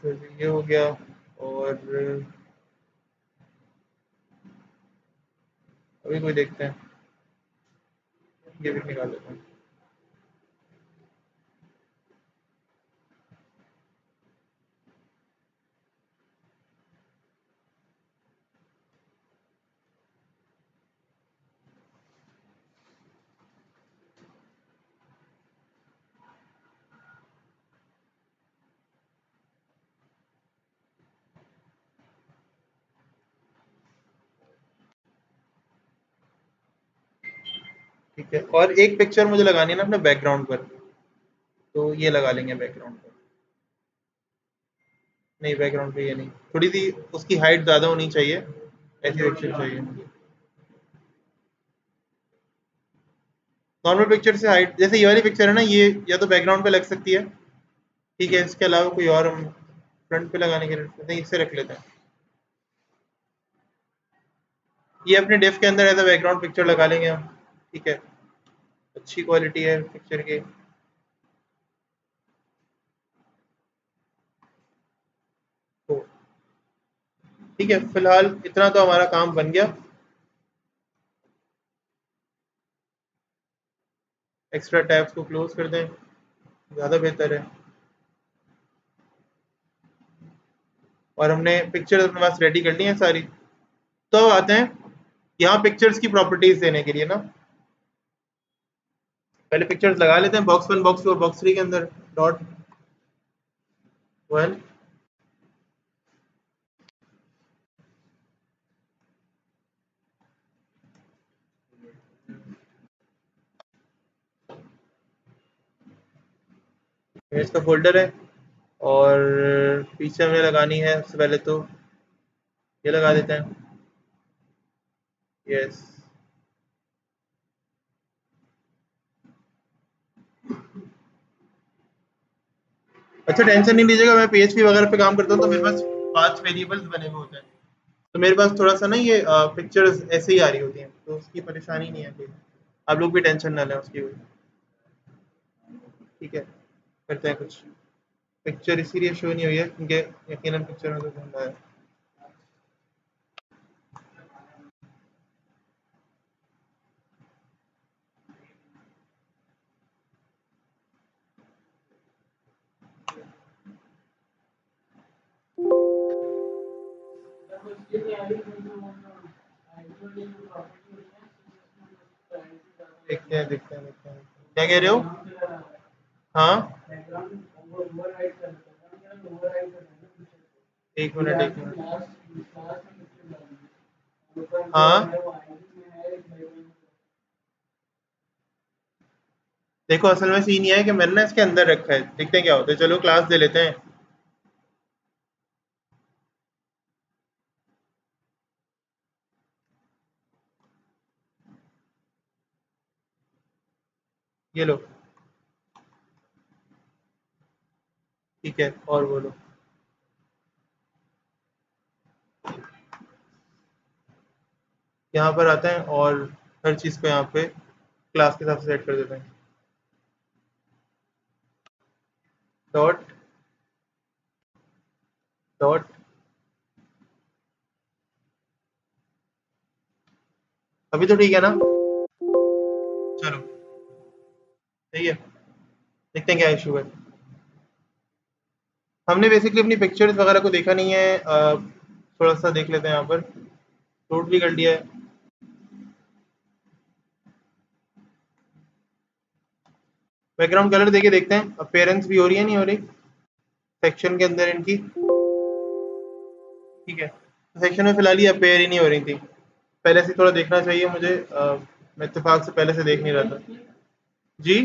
चलिए, ये हो गया। और अभी कोई देखते हैं, ये भी निकाल लेते हैं। ठीक है। और एक पिक्चर मुझे लगानी है ना अपने बैकग्राउंड पर, तो ये लगा लेंगे बैकग्राउंड पर। नहीं, बैकग्राउंड पे ये नहीं, थोड़ी सी उसकी हाइट ज़्यादा होनी चाहिए, ऐसी पिक्चर चाहिए मुझे। नॉर्मल पिक्चर से हाइट, जैसे ये वाली पिक्चर है ना, ये या तो बैकग्राउंड पे लग सकती है, ठीक है, इसके अलावा कोई और हम फ्रंट पे लगाने के लिए इससे रख लेते हैं। ये अपने डिफ के अंदर एज अ बैकग्राउंड पिक्चर लगा लेंगे हम, ठीक है, अच्छी क्वालिटी है पिक्चर की। तो ठीक है, फिलहाल इतना तो हमारा काम बन गया। एक्स्ट्रा टैब्स को क्लोज कर दें, ज़्यादा बेहतर है। और हमने पिक्चर अपने पास रेडी कर ली है सारी। तो अब आते हैं यहाँ पिक्चर्स की प्रॉपर्टीज देने के लिए ना, पहले पिक्चर्स लगा लेते हैं बॉक्स 1, बॉक्स 2 और बॉक्स 3 के अंदर। डॉट 1, ये इसका फोल्डर है, और पीछे हमें लगानी है सबसे पहले तो ये लगा देते हैं। यस, अच्छा टेंशन नहीं लीजिएगा, मैं पीएचपी वगैरह पे काम करता हूँ तो मेरे पास 5 वेरिएबल्स बने हुए होते हैं, तो मेरे पास थोड़ा सा ना ये पिक्चर्स ऐसे ही आ रही होती हैं, तो उसकी परेशानी नहीं है कोई। आप लोग भी टेंशन ना लें उसकी। ठीक है, करते हैं कुछ। पिक्चर इसीलिए शो नहीं हुई है क्योंकि यकीनन पिक्चर में तो ढूंढा है। देखते हैं देखते हैं देखते हैं, क्या कह रहे हो? हाँ, एक मिनट एक मिनट। हाँ, देखो असल में सीन ये है कि मैंने ना इसके अंदर रखा है, देखते हैं क्या होता है, चलो क्लास दे लेते हैं। ये लो, ठीक है, और बोलो। यहाँ पर आते हैं और हर चीज़ को यहाँ पे क्लास के हिसाब से सेट कर देते हैं। डॉट डॉट, अभी तो ठीक है ना? चलो, सही है, देखते हैं क्या इशू है। हमने बेसिकली अपनी पिक्चर्स वगैरह को देखा नहीं है, थोड़ा सा देख लेते हैं यहाँ पर, लोड भी कर लिया है। बैकग्राउंड कलर देके देखते हैं अपीयरेंस भी हो रही है नहीं हो रही सेक्शन के अंदर इनकी। ठीक है, सेक्शन में फिलहाल ये अपेयर ही नहीं हो रही थी, पहले से थोड़ा देखना चाहिए मुझे, मैं इत्तेफाक से पहले से देख नहीं रहा था। जी,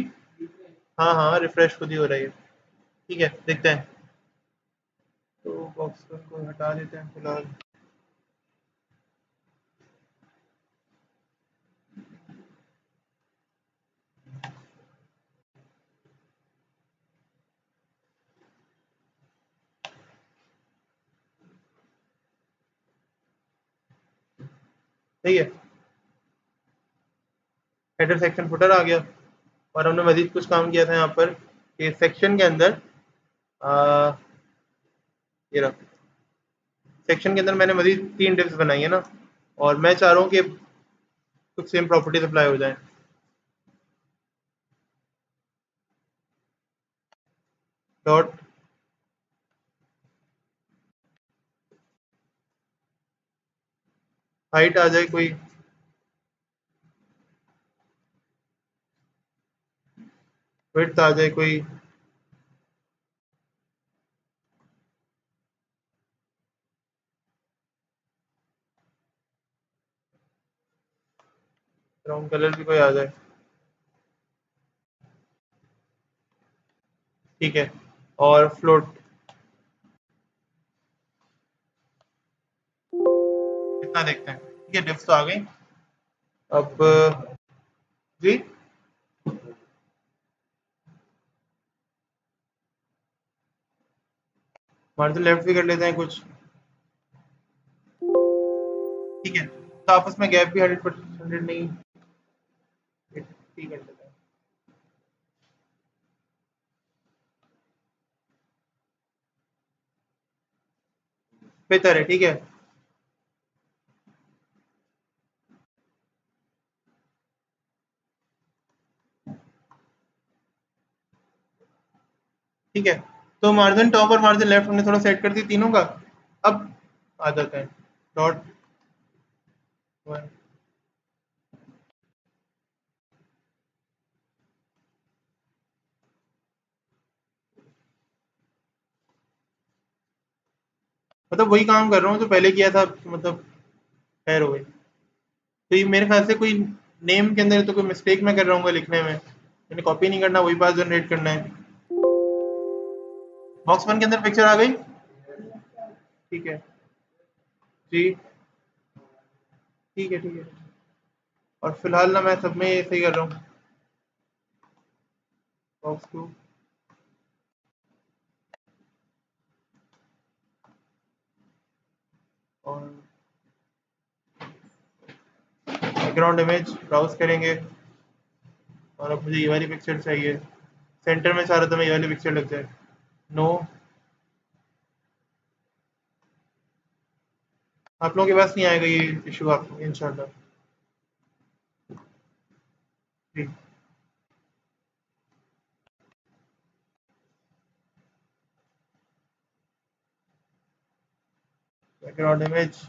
हाँ हाँ, रिफ्रेश खुद ही हो रही है। ठीक है, देखते हैं। तो बॉक्स को हटा देते हैं फिलहाल। सही है, हेडर सेक्शन फुटर आ गया। और हमने मजीद कुछ काम किया था यहाँ पर कि सेक्शन के अंदर, आ, ये रहा, सेक्शन के अंदर मैंने मजीद 3 डिव्स बनाई है ना, और मैं चाह रहा हूँ कि कुछ सेम प्रॉपर्टीज अप्लाई हो जाए। डॉट हाइट आ जाए कोई, विड्थ आ जाए कोई, ब्राउन कलर भी कोई आ जाए। ठीक है, और फ्लोट अपना देखते हैं। ठीक है, डिफ्स तो आ गई। अब जी मार्जिन लेफ्ट भी कर लेते हैं कुछ। ठीक है, तो आपस में गैप भी 100% 100 नहीं, 80 कर लेते हैं। बेहतर है, ठीक है। ठीक है, तो मार्जिन टॉप और मार्जिन लेफ्ट हमने थोड़ा सेट कर दी तीनों का। अब आ जाते हैं डॉट वन। मतलब वही काम कर रहा हूँ जो पहले किया था, मतलब खैर हो गई। तो ये मेरे ख्याल से कोई नेम के अंदर तो कोई मिस्टेक मैं कर रहा हूँ लिखने में, मैंने कॉपी नहीं करना, वही पास जनरेट करना है। बॉक्स वन के अंदर पिक्चर आ गई। ठीक है जी, ठीक है ठीक है। और फिलहाल ना मैं सब में ये सही कर रहा हूँ। बॉक्स टू और बैकग्राउंड इमेज ब्राउज करेंगे, और अब मुझे ये वाली पिक्चर चाहिए। सेंटर में चाह रहा था मैं ये वाली पिक्चर लग जाए। नो, आप लोगों के पास नहीं आएगा ये इशू आपको इंशाल्लाह। जी, बैकग्राउंड इमेज।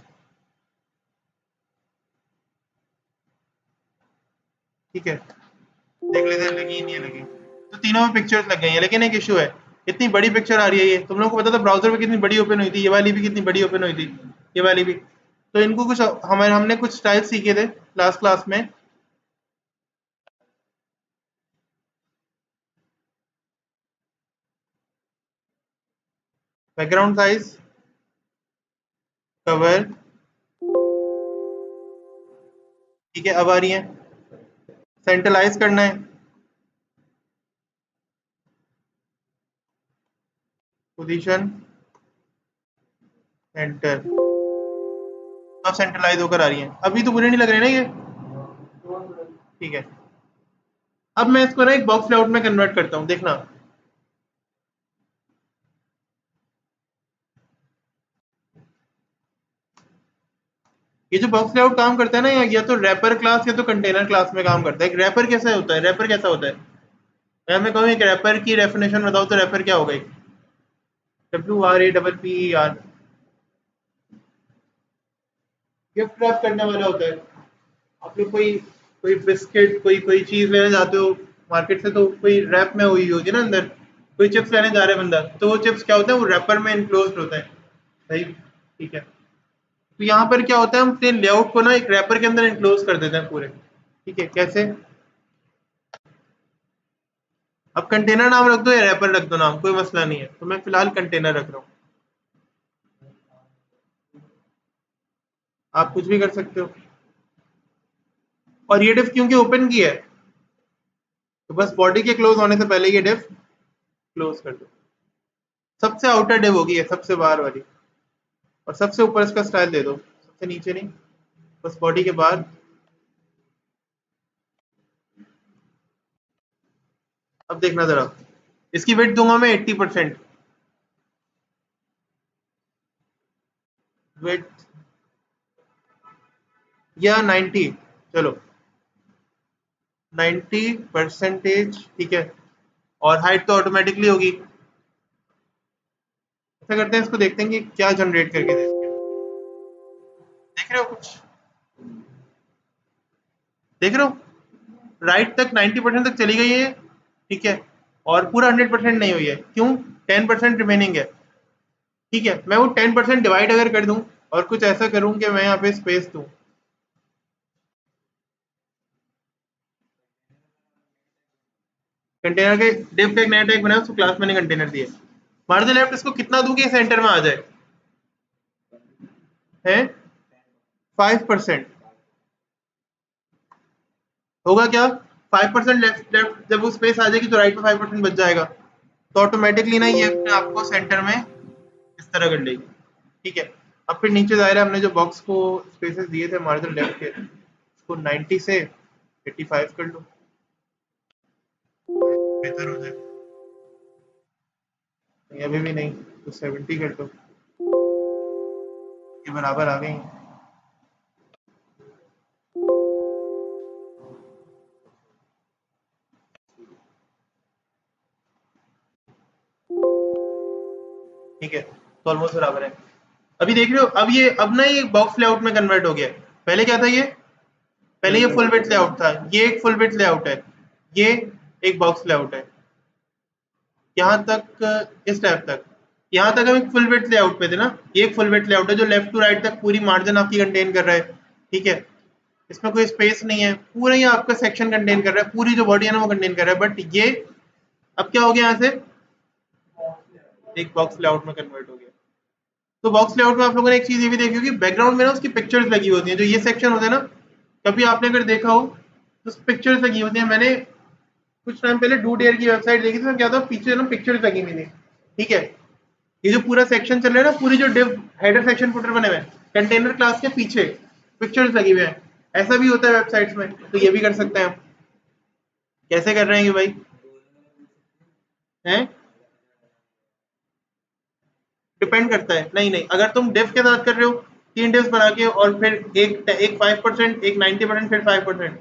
ठीक है, देख लेते हैं लगी नहीं लगी। तो तीनों में पिक्चर्स लग गई हैं, लेकिन एक इशू है, इतनी बड़ी पिक्चर आ रही है। ये तुम लोगों को पता था ब्राउजर में कितनी बड़ी ओपन हुई थी, ये वाली भी कितनी बड़ी ओपन हुई थी, ये वाली भी। तो इनको कुछ हमारे हमने कुछ स्टाइल सीखे थे लास्ट क्लास में। Background size, cover. ठीक है, अब आ रही है। सेंट्रलाइज करना है, पोजीशन, एंटर। अब सेंट्रलाइज होकर आ रही है, अभी तो बुरे नहीं लग रहे ना ये। ठीक है, अब मैं इसको ना एक बॉक्स लेआउट में कन्वर्ट करता हूँ, देखना। ये जो बॉक्स लेआउट काम करता है ना, या तो रैपर क्लास या तो कंटेनर क्लास में काम करता है। रैपर कैसा होता है, रैपर कैसा होता है? मैं हमें कहूँ एक रैपर की डेफिनेशन बताओ, तो रैपर क्या होगा? WRAPPER, गिफ्ट रैप करने वाला होता है। आप लोग कोई कोई बिस्किट, कोई कोई चीज लेने जाते हो मार्केट से, तो कोई रैप में हुई होगी ना अंदर। कोई चिप्स लेने जा रहे हैं बंदा, तो वो चिप्स क्या होता है, वो रैपर में इनक्लोज्ड होता है। सही, ठीक है। तो यहाँ पर क्या होता है, हम अपने लेआउट को ना एक रैपर के अंदर इनक्लोज कर देते हैं पूरे। ठीक है, कैसे? अब कंटेनर नाम रख दो या रैपर रख दो नाम, कोई मसला नहीं है, तो मैं फिलहाल कंटेनर रख रहा हूँ। आप कुछ भी कर सकते हो। और ये डिफ क्योंकि ओपन की है, तो बस बॉडी के क्लोज होने से पहले ये डिफ क्लोज कर दो। सबसे आउटर डिव होगी ये, सबसे बाहर वाली। और सबसे ऊपर इसका स्टाइल दे दो, सबसे नीचे नहीं, बस बॉडी के बाहर। अब देखना जरा, इसकी वेट दूंगा मैं 80%। वेट या 90, चलो 90%। ठीक है, और हाइट तो ऑटोमेटिकली होगी। ऐसा करते हैं, इसको देखते हैं कि क्या जनरेट करके देख रहे हो कुछ? देख रहे हो राइट तक 90% तक चली गई है। ठीक है, और पूरा 100% नहीं हुई है, क्यों? 10% रिमेनिंग है। ठीक है, मैं वो 10% डिवाइड अगर कर दूं और कुछ ऐसा करूं कि मैं यहाँ पे स्पेस दूं। कंटेनर के डिव का एक नया टैग बनाया, उसको क्लास मैंने कंटेनर दिया। मार्जिन लेफ्ट इसको कितना दूं कि सेंटर में आ जाए? है 5% होगा क्या? 5% लेफ्ट लेफ्ट जब वो स्पेस आ जाएगी तो राइट में 5% बच जाएगा, तो ऑटोमेटिकली ना ये अपने आपको सेंटर में इस तरह कर लेगी। ठीक है, अब फिर नीचे जाहिर है हमने जो बॉक्स को स्पेसेस दिए थे मार्जिन लेफ्ट के, उसको 90 से 85 कर लो, बेहतर हो जाए। ये अभी भी नहीं तो 70 कर दो, ये बराबर आ गई। ठीक है, तो ऑलमोस्ट बराबर है। अभी देख रहे हो, अब ना ये बॉक्स लेआउट में कन्वर्ट हो गया। पहले क्या था ये? पहले ये फुल विड्थ लेआउट था, ये एक फुल विड्थ लेआउट है, ये एक बॉक्स लेआउट है। यहाँ तक इस टाइप तक, यहाँ तक हम एक फुल विड्थ लेआउट पे थे ना, ये एक फुल विड्थ लेआउट है जो लेफ्ट टू राइट तक पूरी मार्जिन आपकी कंटेन कर रहा है। ठीक है, इसमें कोई स्पेस नहीं है, पूरा ये आपका सेक्शन कंटेन कर रहा है, पूरी जो बॉडी है ना वो कंटेन कर रहा है। बट ये अब क्या हो गया, यहाँ से एक बॉक्स लेआउट में कन्वर्ट हो गया। तो बॉक्स लेआउट में आप लोगों ने एक चीज ये भी देखी होगी, बैकग्राउंड में ना उसकी पिक्चर्स लगी होती हैं। जो ये सेक्शन होता है ना, कभी आपने अगर देखा हो तो पिक्चर्स लगी होती हैं। मैंने कुछ टाइम पहले डू डेयर की वेबसाइट देखी थी, तो क्या था पीछे ना पिक्चर्स लगी हुई थी। ठीक है, ये जो पूरा सेक्शन चल रहा है ना, पूरी जो डिव हेडर सेक्शन फुटर बने हुए हैं, कंटेनर क्लास के पीछे पिक्चर्स लगी हुए हैं। ऐसा भी होता है वेबसाइट्स में, तो ये भी कर सकते हैं हम। कैसे कर रहे हैं ये भाई? हैं, डिपेंड करता है। नहीं नहीं, अगर तुम डिव के साथ कर रहे हो, 3 डिव्स बना के और फिर एक 5%, एक 90%, फिर 5%,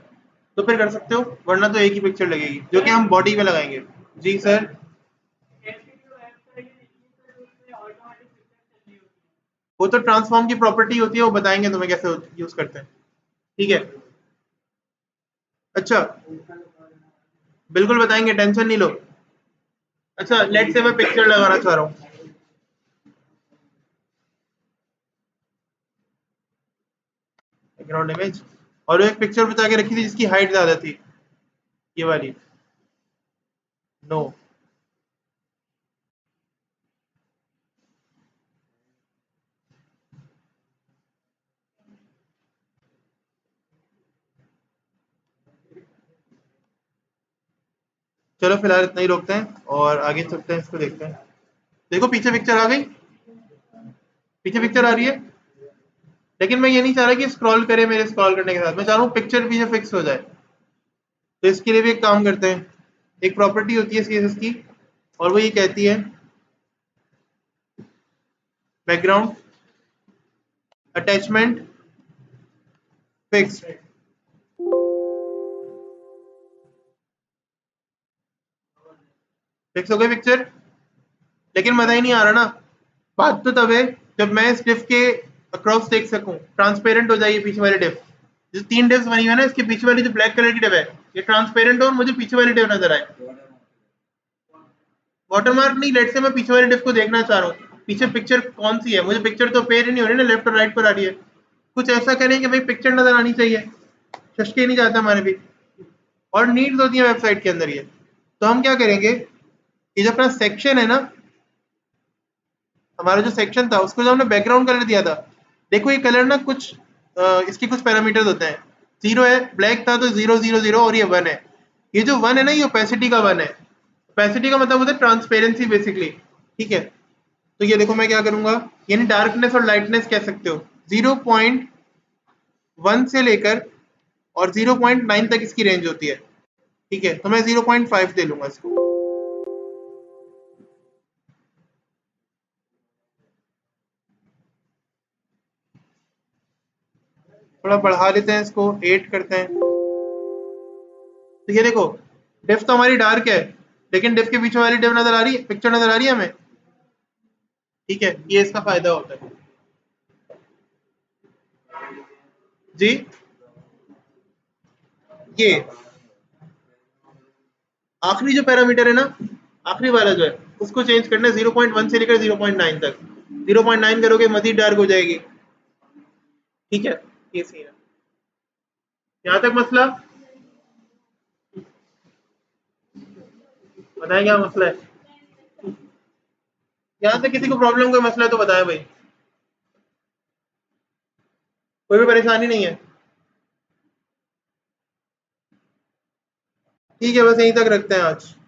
तो फिर कर सकते हो, वरना तो एक ही पिक्चर लगेगी जो कि हम बॉडी में लगाएंगे। जी सर। वो तो ट्रांसफॉर्म की प्रॉपर्टी होती है, वो बताएंगे तुम्हें कैसे यूज करते हैं। ठीक है, अच्छा, बिल्कुल बताएंगे, टेंशन नहीं लो। अच्छा, लेट से मैं पिक्चर लगाना चाह रहा हूँ, बैकग्राउंड इमेज, और एक पिक्चर बचा के रखी थी जिसकी हाइट ज्यादा थी, ये वाली। नो, चलो फिलहाल इतना ही रोकते हैं और आगे चलते हैं, इसको देखते हैं। देखो पीछे पिक्चर आ गई, पीछे पिक्चर आ रही है। लेकिन मैं ये नहीं चाह रहा कि स्क्रॉल करे मेरे स्क्रॉल करने के साथ, मैं चाह रहा हूँ पिक्चर पीछे फिक्स हो जाए। तो इसके लिए भी एक काम करते हैं, एक प्रॉपर्टी होती है सीएसएस की, और वो ये कहती है बैकग्राउंड अटैचमेंट फिक्स। फिक्स हो गई पिक्चर, लेकिन मजा ही नहीं आ रहा ना। बात तो तब है जब मैं इस डिफ के अक्रॉस देख सकूं, ट्रांसपेरेंट हो जाए ये पीछे वाली डिफ। जो 3 डिव्स बनी हुई है ना, इसके पीछे वाली जो ब्लैक कलर की डिव है, ये ट्रांसपेरेंट हो और मुझे पीछे वाली डिव नजर आए। वाटरमार्क नहीं, लेट से मैं पीछे वाली डिफ को देखना चाह रहा हूँ, पीछे पिक्चर कौन सी है, मुझे पिक्चर तो पेयर ही नहीं हो रही ना, लेफ्ट और राइट पर आ रही है। कुछ ऐसा करें कि भाई पिक्चर नजर आनी चाहिए, शशके नहीं जाता हमारे भी, और नीड्स होती है वेबसाइट के अंदर ये। तो हम क्या करेंगे, ये जो अपना सेक्शन है ना, हमारा जो सेक्शन था उसको जो हमने बैकग्राउंड कलर दिया था, देखो ये कलर ना कुछ इसके कुछ पैरामीटर्स होते हैं। जीरो है, ब्लैक था तो 0 0 0, और ये 1 है। ये जो 1 है ना, ये ओपेसिटी का 1 है। ओपेसिटी का मतलब होता है ट्रांसपेरेंसी बेसिकली। ठीक है, तो ये देखो मैं क्या करूंगा, यानी डार्कनेस और लाइटनेस कह सकते हो, 0.1 से लेकर और 0.9 तक इसकी रेंज होती है। ठीक है, तो मैं 0.5 दे लूंगा इसको, थोड़ा बढ़ा लेते हैं इसको, 8 करते हैं। तो ये देखो, डिफ तो हमारी डार्क है, लेकिन डिफ के पीछे वाली डिफ नजर आ रही है, पिक्चर नजर आ रही है हमें। ठीक है, ये इसका फायदा होता है। जी, ये आखिरी जो पैरामीटर है ना, आखिरी वाला जो है, उसको चेंज करना है 0.1 से लेकर 0.9 तक। 0.9 करोगे मजीद डार्क हो जाएगी। ठीक है, ये सीन है, यहाँ तक मसला। बताएं क्या मसला है, यहाँ से किसी को प्रॉब्लम कोई मसला है तो बताएं भाई। कोई भी परेशानी नहीं है? ठीक है, बस यहीं तक रखते हैं आज।